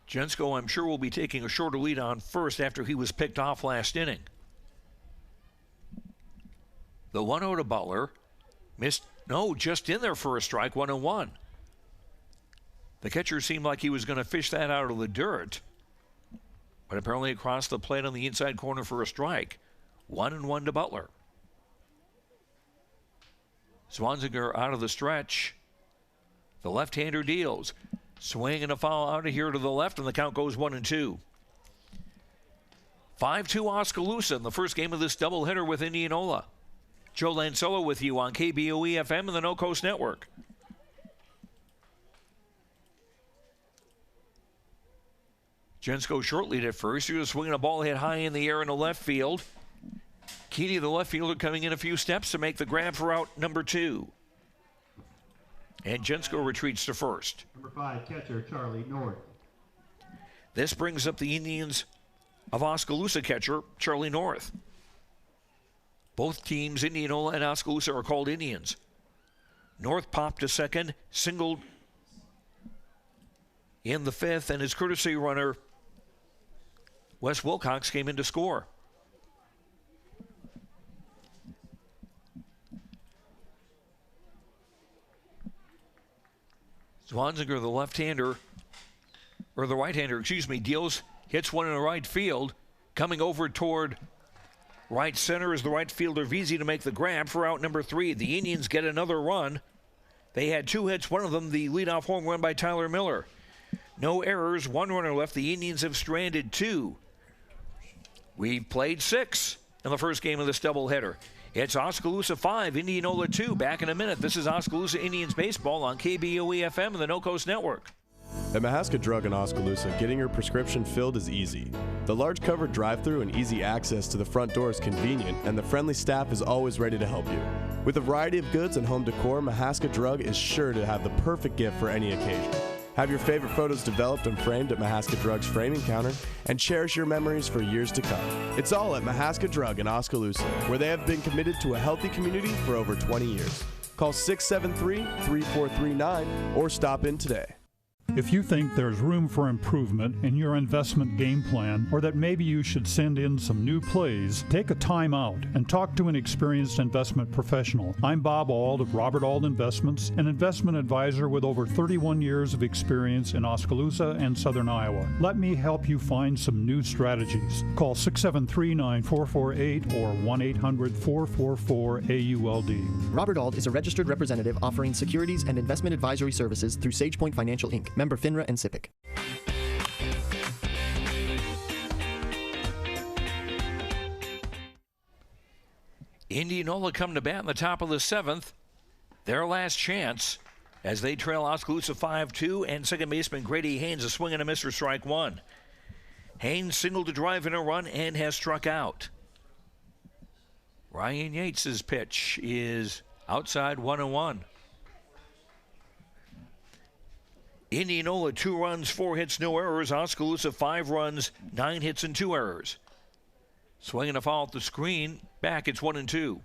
Speaker 2: Jensko, I'm sure, will be taking a shorter lead on first after he was picked off last inning. The 1-0 to Butler. Missed. No, just in there for a strike, 1-1. The catcher seemed like he was going to fish that out of the dirt, but apparently across the plate on the inside corner for a strike. 1-1 to Butler. Swanzinger out of the stretch. The left-hander deals. Swing and a foul out of here to the left, and the count goes 1-2. 5-2 Oskaloosa in the first game of this doubleheader with Indianola. Joe Lancello with you on KBOE FM and the No Coast Network. Jensko short lead at first. He was swinging a ball hit high in the air in the left field. Keeney, the left fielder, coming in a few steps to make the grab for out number 2. And Jensko retreats to first.
Speaker 19: Number 5, catcher Charlie North.
Speaker 2: This brings up the Indians of Oskaloosa catcher Charlie North. Both teams, Indianola and Oskaloosa, are called Indians. North popped to second, singled in the 5th, and his courtesy runner, Wes Wilcox, came in to score. Swanzinger, the left-hander, or the right-hander, deals, hits one in the right field, coming over toward right center is the right fielder Veazey to make the grab for out number 3. The Indians get another run. They had 2 hits, one of them the leadoff home run by Tyler Miller. No errors, 1 runner left. The Indians have stranded 2. We've played 6 in the first game of this doubleheader. It's Oskaloosa 5, Indianola 2. Back in a minute. This is Oskaloosa Indians baseball on KBOE FM and the No Coast Network.
Speaker 5: At Mahaska Drug in Oskaloosa, getting your prescription filled is easy. The large covered drive-thru and easy access to the front door is convenient, and the friendly staff is always ready to help you. With a variety of goods and home decor, Mahaska Drug is sure to have the perfect gift for any occasion. Have your favorite photos developed and framed at Mahaska Drug's framing counter, and cherish your memories for years to come. It's all at Mahaska Drug in Oskaloosa, where they have been committed to a healthy community for over 20 years. Call 673-3439 or stop in today.
Speaker 6: If you think there's room for improvement in your investment game plan, or that maybe you should send in some new plays, take a time out and talk to an experienced investment professional. I'm Bob Auld of Robert Auld Investments, an investment advisor with over 31 years of experience in Oskaloosa and Southern Iowa. Let me help you find some new strategies. Call 673-9448 or 1-800-444-AULD.
Speaker 17: Robert Auld is a registered representative offering securities and investment advisory services through SagePoint Financial Inc., member FINRA and SIPC.
Speaker 2: Indianola come to bat in the top of the 7th. Their last chance as they trail Oskaloosa 5-2, and second baseman Grady Haynes a swing and a miss for strike one. Haynes singled to drive in a run and has struck out. Ryan Yates' pitch is outside 1-1. Indianola 2 runs, 4 hits, no errors. Oskaloosa 5 runs, 9 hits and 2 errors. Swinging a foul at the screen. Back, it's 1-2.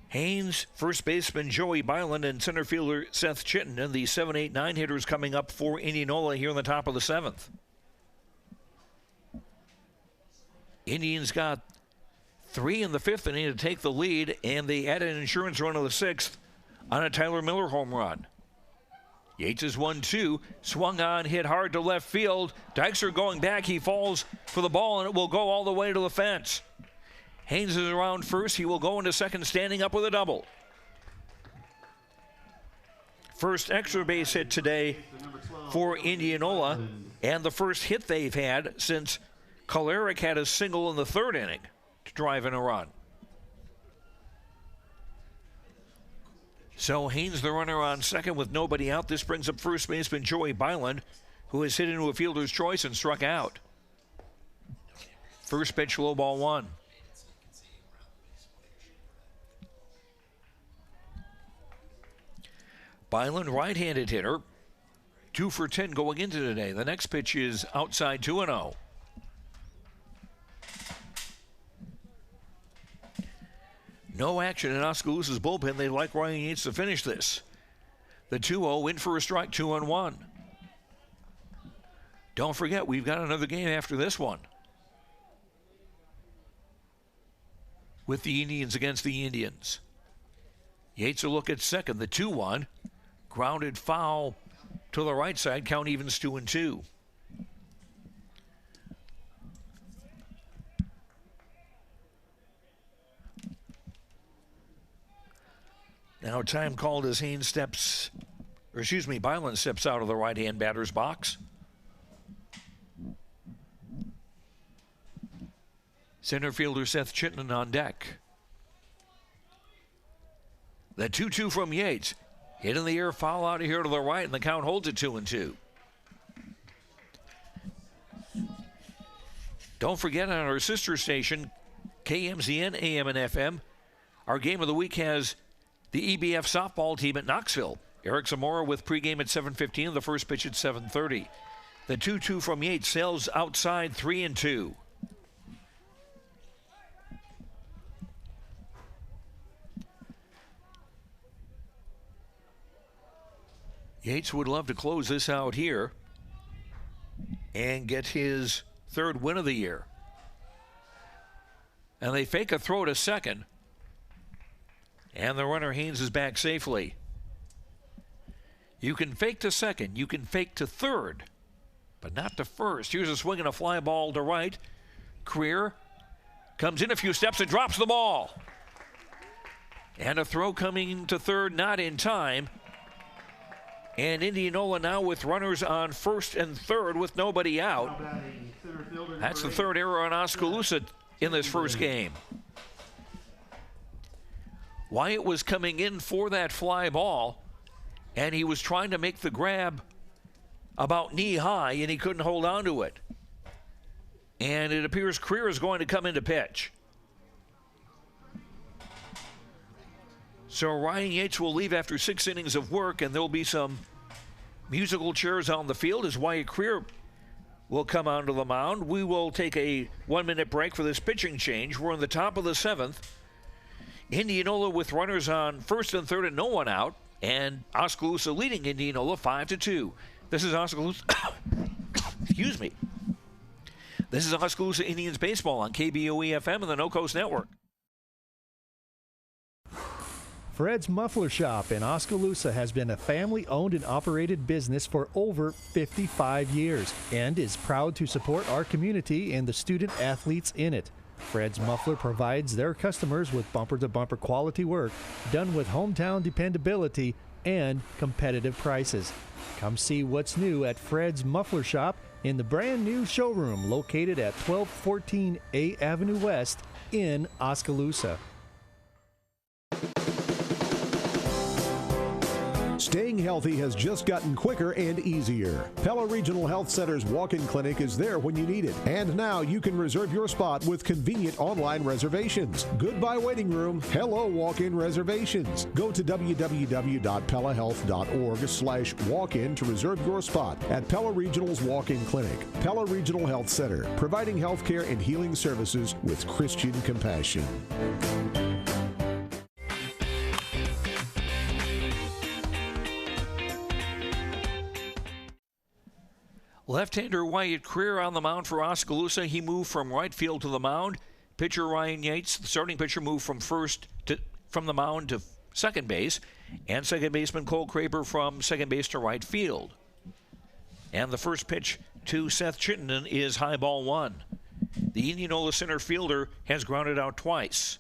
Speaker 2: Haynes, first baseman Joey Byland, and center fielder Seth Chittenden, the 7, 8, 9 hitters coming up for Indianola here in the top of the 7th. Indians got 3 in the 5th inning to take the lead, and they added an insurance run of the 6th on a Tyler Miller home run. Yates is 1-2, swung on, hit hard to left field. Dykstra going back, he falls for the ball, and it will go all the way to the fence. Haynes is around first, he will go into second, standing up with a double. First extra base hit today for Indianola, and the first hit they've had since Kolarek had a single in the 3rd inning to drive in a run. So Haynes the runner on second with nobody out. This brings up first baseman Joey Byland, who has hit into a fielder's choice and struck out. First pitch, low ball 1. Byland, right-handed hitter, 2 for 10 going into today. The next pitch is outside 2-0. No action in Oskaloosa's bullpen. They'd like Ryan Yates to finish this. The 2-0 in for a strike, 2-1. Don't forget, we've got another game after this one, with the Indians against the Indians. Yates a look at second. The 2-1. Grounded foul to the right side. Count evens 2-2. Now time called as Haynes Byland steps out of the right-hand batter's box. Center fielder Seth Chittenden on deck. The 2-2 from Yates. Hit in the air, foul out of here to the right, and the count holds it 2-2. Don't forget, on our sister station, KMZN, AM and FM, our game of the week has the EBF softball team at Knoxville. Eric Zamora with pregame at 7:15, the first pitch at 7:30. The 2-2 from Yates sails outside 3-2. Yates would love to close this out here and get his 3rd win of the year. And they fake a throw to second. And the runner Haynes is back safely. You can fake to second, you can fake to third, but not to first. Here's a swing and a fly ball to right. Creer comes in a few steps and drops the ball. And a throw coming to third, not in time. And Indianola now with runners on first and third with nobody out. That's the 3rd error on Oskaloosa in this first game. Wyatt was coming in for that fly ball, and he was trying to make the grab about knee high, and he couldn't hold on to it. And it appears Creer is going to come into pitch. So Ryan Yates will leave after 6 innings of work, and there'll be some musical chairs on the field as Wyatt Creer will come onto the mound. We will take a 1-minute break for this pitching change. We're in the top of the 7th. Indianola with runners on first and third and no one out, and Oskaloosa leading Indianola 5-2. This is Oskaloosa. Excuse me. This is Oskaloosa Indians baseball on KBOE-FM and the No Coast Network.
Speaker 7: Fred's Muffler Shop in Oskaloosa has been a family-owned and operated business for over 55 years and is proud to support our community and the student athletes in it. Fred's Muffler provides their customers with bumper-to-bumper quality work done with hometown dependability and competitive prices. Come see what's new at Fred's Muffler Shop in the brand new showroom located at 1214 A Avenue West in Oskaloosa.
Speaker 1: Staying healthy has just gotten quicker and easier. Pella Regional Health Center's walk-in clinic is there when you need it. And now you can reserve your spot with convenient online reservations. Goodbye waiting room. Hello walk-in reservations. Go to www.pellahealth.org/walk-in to reserve your spot at Pella Regional's walk-in clinic. Pella Regional Health Center, providing healthcare and healing services with Christian compassion.
Speaker 2: Left-hander Wyatt Creer on the mound for Oskaloosa. He moved from right field to the mound. Pitcher Ryan Yates, the starting pitcher, moved from the mound to second base. And second baseman Cole Craper from second base to right field. And the first pitch to Seth Chittenden is high ball 1. The Indianola center fielder has grounded out twice.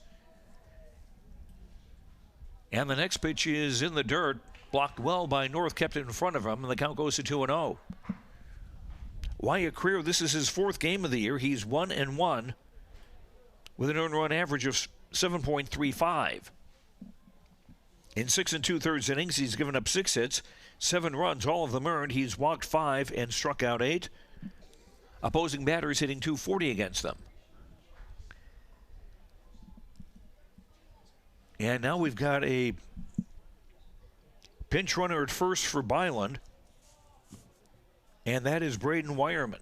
Speaker 2: And the next pitch is in the dirt, blocked well by North, kept it in front of him, and the count goes to 2-0. Wyatt Creer, this is his 4th game of the year. He's 1-1 with an earned run average of 7.35. In 6 2/3 innings, he's given up 6 hits, 7 runs, all of them earned. He's walked 5 and struck out 8. Opposing batters hitting .240 against them. And now we've got a pinch runner at first for Byland. And that is Braden Wireman.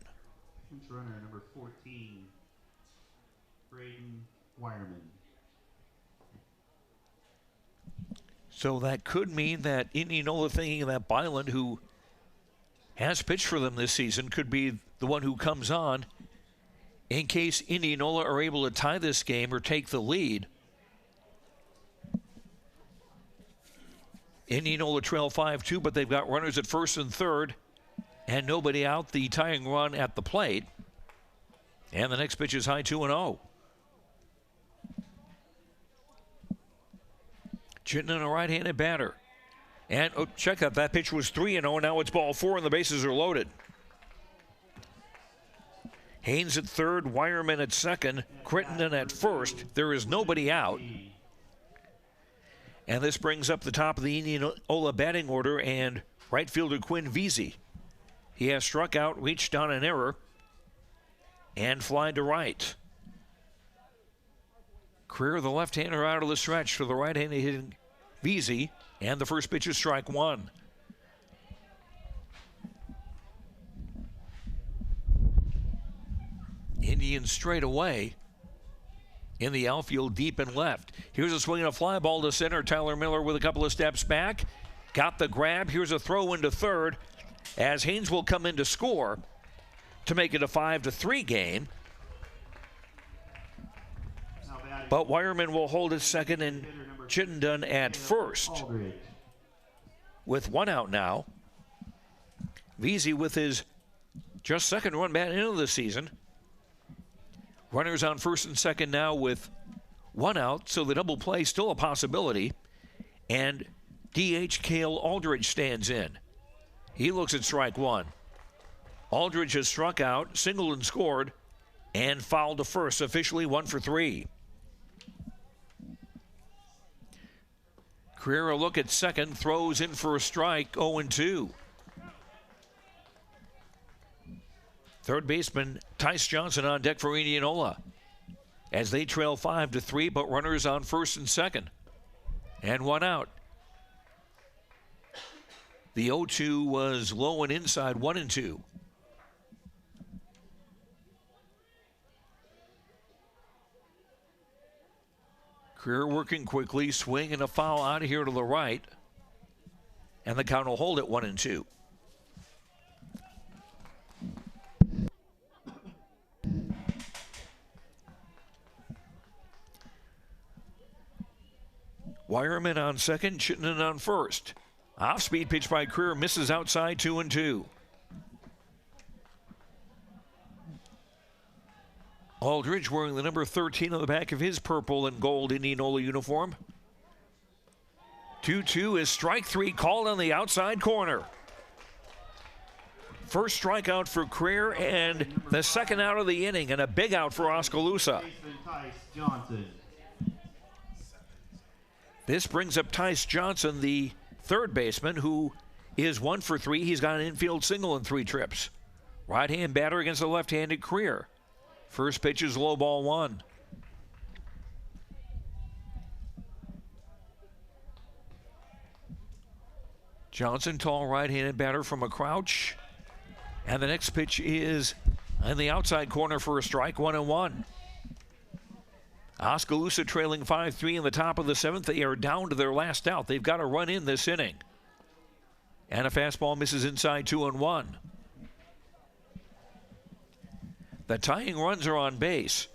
Speaker 19: Pinch runner number 14, Braden Wireman.
Speaker 2: So that could mean that Indianola, thinking that Byland, who has pitched for them this season, could be the one who comes on in case Indianola are able to tie this game or take the lead. Indianola trail 5-2, but they've got runners at first and third. And nobody out, the tying run at the plate. And the next pitch is high 2-0. Chittenden, a right-handed batter. And check that pitch was 3-0. Now it's ball 4 and the bases are loaded. Haynes at third, Wireman at second, Crittenden at first. There is nobody out. And this brings up the top of the Indianola batting order and right fielder Quinn Veazey. He has struck out, reached on an error, and flied to right. Creer, the left-hander, out of the stretch for the right-handed hitting Veazey, and the first pitch is strike 1. Indians straight away in the outfield, deep and left. Here's a swing and a fly ball to center. Tyler Miller with a couple of steps back. Got the grab. Here's a throw into third, as Haynes will come in to score to make it a 5-3 game. But Wireman will hold at second and Chittenden at first. With 1 out now. Veazey with his just second run bat into the season. Runners on first and second now with 1 out, so the double play still a possibility. And DH Cale Aldridge stands in. He looks at strike 1. Aldridge has struck out, singled and scored, and fouled to first, officially 1 for 3. Creer a look at second, throws in for a strike, 0-2. Third baseman Tice Johnson on deck for Indianola as they trail 5-3, but runners on first and second. And one out. The 0-2 was low and inside, 1-2. Creer working quickly, swing and a foul out of here to the right. And the count will hold at 1-2. Wireman on second, Chittenden on first. Off-speed pitch by Creer, misses outside, 2-2. Aldridge wearing the number 13 on the back of his purple and gold Indianola uniform. 2-2 is strike three called on the outside corner. First strikeout for Creer and the second out of the inning, and a big out for Oskaloosa. This brings up Tice Johnson, the third baseman, who is 1 for 3. He's got an infield single in 3 trips. Right-hand batter against the left-handed Creer. First pitch is low, ball 1. Johnson, tall right-handed batter from a crouch. And the next pitch is in the outside corner for a strike, 1-1. Oskaloosa trailing 5-3 in the top of the 7th. They are down to their last out. They've got to run in this inning. And a fastball misses inside, 2-1. The tying runs are on base.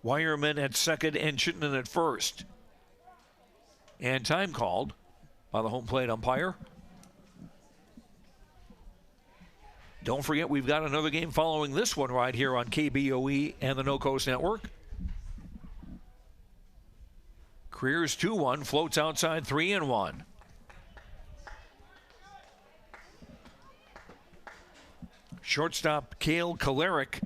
Speaker 2: Wireman at second and Chittenden at first. And time called by the home plate umpire. Don't forget, we've got another game following this one right here on KBOE and the No Coast Network. Creer's 2-1, floats outside, 3-1. Shortstop Cale Kolarek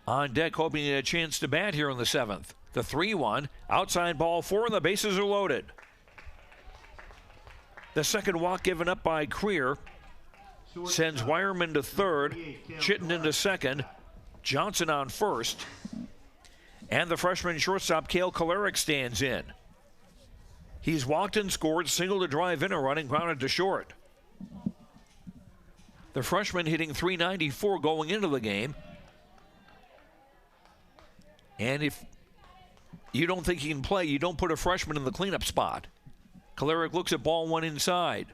Speaker 2: on deck, hoping to get a chance to bat here in the 7th. The 3-1, outside ball 4, and the bases are loaded. The second walk given up by Creer sends Wireman to third, Chittenden to second, Johnson on first, and the freshman shortstop Cale Kolarek stands in. He's walked and scored, single to drive in a run and grounded to short. The freshman hitting .394 going into the game. And if you don't think he can play, you don't put a freshman in the cleanup spot. Kolarek looks at ball 1 inside.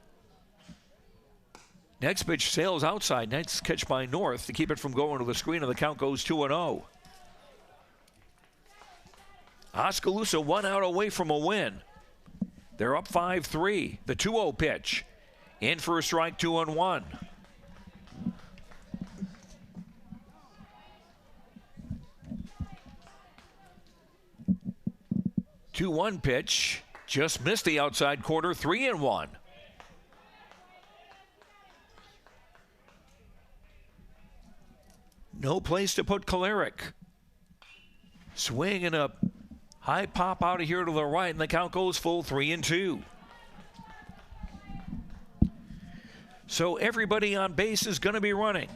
Speaker 2: Next pitch sails outside. Next catch by North to keep it from going to the screen, and the count goes 2-0. Oskaloosa 1 out away from a win. They're up 5-3. The 2-0 pitch. In for a strike, 2-1. 2-1 pitch, just missed the outside corner, 3-1. No place to put Kolarek. Swing and a high pop out of here to the right, and the count goes full, 3-2. So everybody on base is going to be running.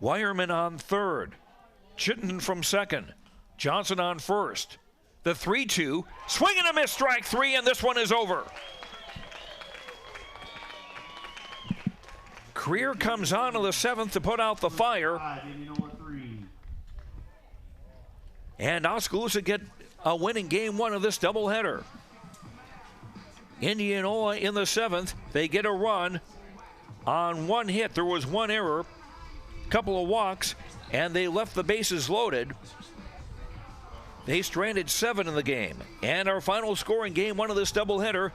Speaker 2: Wireman on third. Chittenden from second. Johnson on first. The 3-2, swing and a miss, strike 3, and this one is over. Creer comes on to the 7th to put out the fire. And Oskaloosa get a win in game 1 of this doubleheader. Indianola in the 7th, they get a run on 1 hit. There was 1 error, couple of walks, and they left the bases loaded. They stranded 7 in the game. And our final score in game 1 of this doubleheader,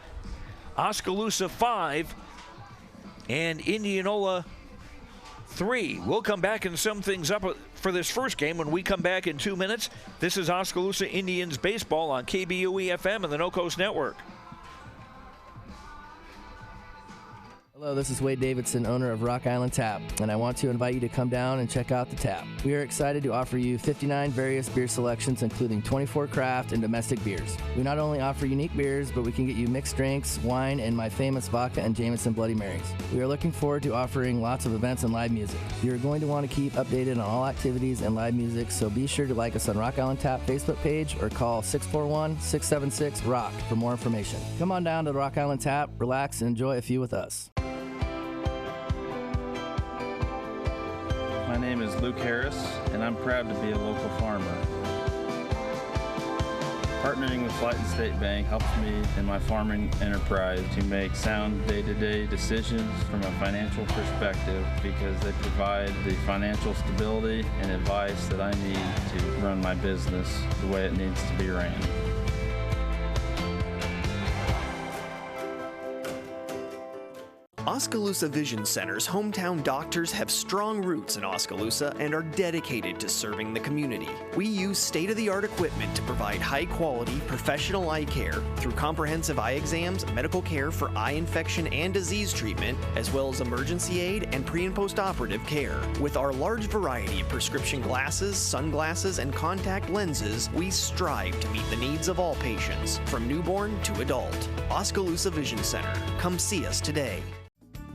Speaker 2: Oskaloosa 5 and Indianola 3. We'll come back and sum things up for this first game when we come back in 2 minutes. This is Oskaloosa Indians baseball on KBOE FM and the No Coast Network.
Speaker 8: Hello, this is Wade Davidson, owner of Rock Island Tap, and I want to invite you to come down and check out the tap. We are excited to offer you 59 various beer selections, including 24 craft and domestic beers. We not only offer unique beers, but we can get you mixed drinks, wine, and my famous vodka and Jameson Bloody Marys. We are looking forward to offering lots of events and live music. You're going to want to keep updated on all activities and live music, so be sure to like us on Rock Island Tap Facebook page or call 641-676-ROCK for more information. Come on down to the Rock Island Tap, relax, and enjoy a few with us.
Speaker 10: My name is Luke Harris, and I'm proud to be a local farmer. Partnering with Flight and State Bank helps me in my farming enterprise to make sound day-to-day decisions from a financial perspective because they provide the financial stability and advice that I need to run my business the way it needs to be ran.
Speaker 18: Oskaloosa Vision Center's hometown doctors have strong roots in Oskaloosa and are dedicated to serving the community. We use state-of-the-art equipment to provide high-quality, professional eye care through comprehensive eye exams, medical care for eye infection and disease treatment, as well as emergency aid and pre- and post-operative care. With our large variety of prescription glasses, sunglasses, and contact lenses, we strive to meet the needs of all patients, from newborn to adult. Oskaloosa Vision Center. Come see us today.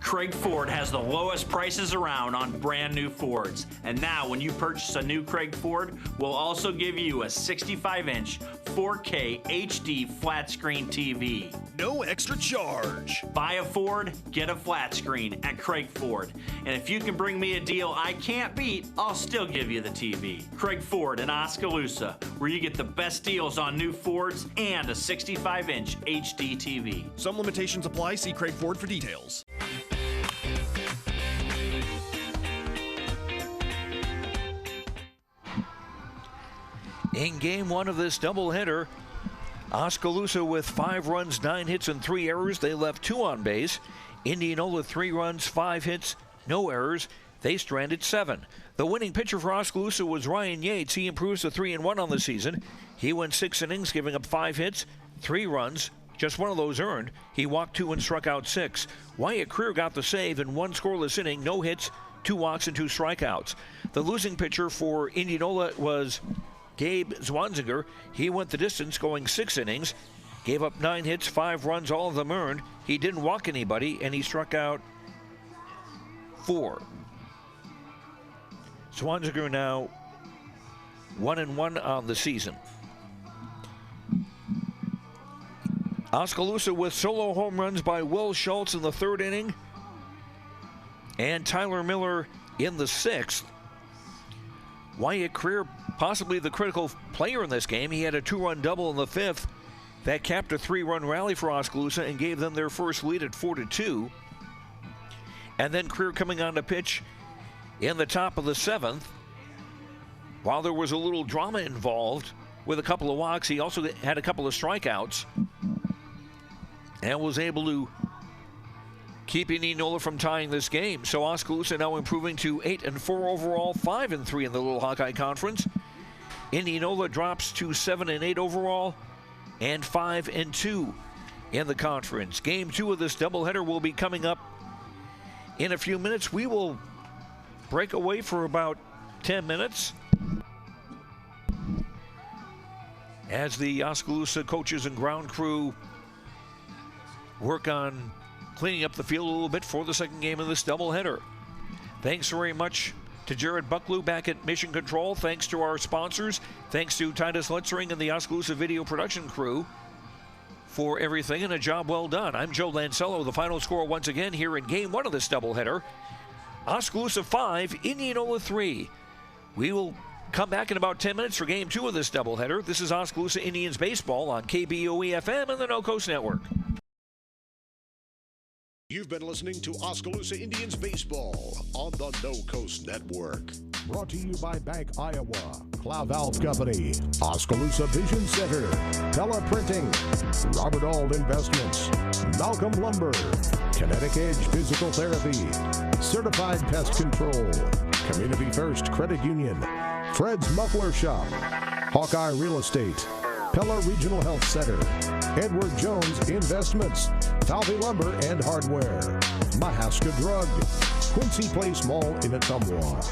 Speaker 20: Craig Ford has the lowest prices around on brand new Fords. And now when you purchase a new Craig Ford, we'll also give you a 65-inch 4K HD flat screen TV.
Speaker 21: No extra charge.
Speaker 20: Buy a Ford, get a flat screen at Craig Ford. And if you can bring me a deal I can't beat, I'll still give you the TV. Craig Ford in Oskaloosa, where you get the best deals on new Fords and a 65-inch HD TV.
Speaker 21: Some limitations apply. See Craig Ford for details.
Speaker 2: In game one of this doubleheader, Oskaloosa with 5 runs, 9 hits, and 3 errors. They left 2 on base. Indianola 3 runs, 5 hits, no errors. They stranded 7. The winning pitcher for Oskaloosa was Ryan Yates. He improves to 3-1 on the season. He went 6 innings, giving up 5 hits, 3 runs. Just one of those earned. He walked 2 and struck out 6. Wyatt Creer got the save in 1 scoreless inning, no hits, 2 walks, and 2 strikeouts. The losing pitcher for Indianola was Gabe Zwanziger. He went the distance, going 6 innings, gave up 9 hits, 5 runs, all of them earned. He didn't walk anybody, and he struck out 4. Zwanziger now 1-1 on the season. Oskaloosa with solo home runs by Will Schultz in the 3rd inning and Tyler Miller in the 6th. Wyatt Creer, possibly the critical player in this game. He had a 2-run double in the 5th that capped a 3-run rally for Oskaloosa and gave them their first lead at 4-2. And then Creer coming on to pitch in the top of the 7th. While there was a little drama involved with a couple of walks, he also had a couple of strikeouts and was able to keep Indianola from tying this game. So Oskaloosa now improving to 8-4 overall, 5-3 in the Little Hawkeye Conference. Indianola drops to 7-8 overall and 5-2 in the conference. Game 2 of this doubleheader will be coming up in a few minutes. We will break away for about 10 minutes as the Oskaloosa coaches and ground crew work on cleaning up the field a little bit for the second game of this doubleheader. Thanks very much to Jared Bucklew back at Mission Control. Thanks to our sponsors. Thanks to Titus Letzering and the Oskaloosa video production crew for everything, and a job well done. I'm Joe Lancello. The final score once again here in game 1 of this doubleheader. Oskaloosa 5, Indianola 3. We will come back in about 10 minutes for game 2 of this doubleheader. This is Oskaloosa Indians baseball on KBOE-FM and the No Coast Network.
Speaker 1: You've been listening to Oskaloosa Indians baseball on the No Coast Network. Brought to you by Bank Iowa, Cloud Valve Company, Oskaloosa Vision Center, Pella Printing, Robert Auld Investments, Malcolm Lumber, Kinetic Edge Physical Therapy, Certified Pest Control, Community First Credit Union, Fred's Muffler Shop, Hawkeye Real Estate, Pella Regional Health Center, Edward Jones Investments, Falvey Lumber and Hardware, Mahaska Drug, Quincy Place Mall in Ottumwa,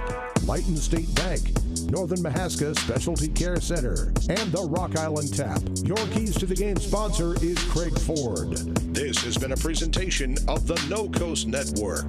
Speaker 1: Lighton State Bank, Northern Mahaska Specialty Care Center, and the Rock Island Tap. Your Keys to the Game sponsor is Craig Ford. This has been a presentation of the No Coast Network.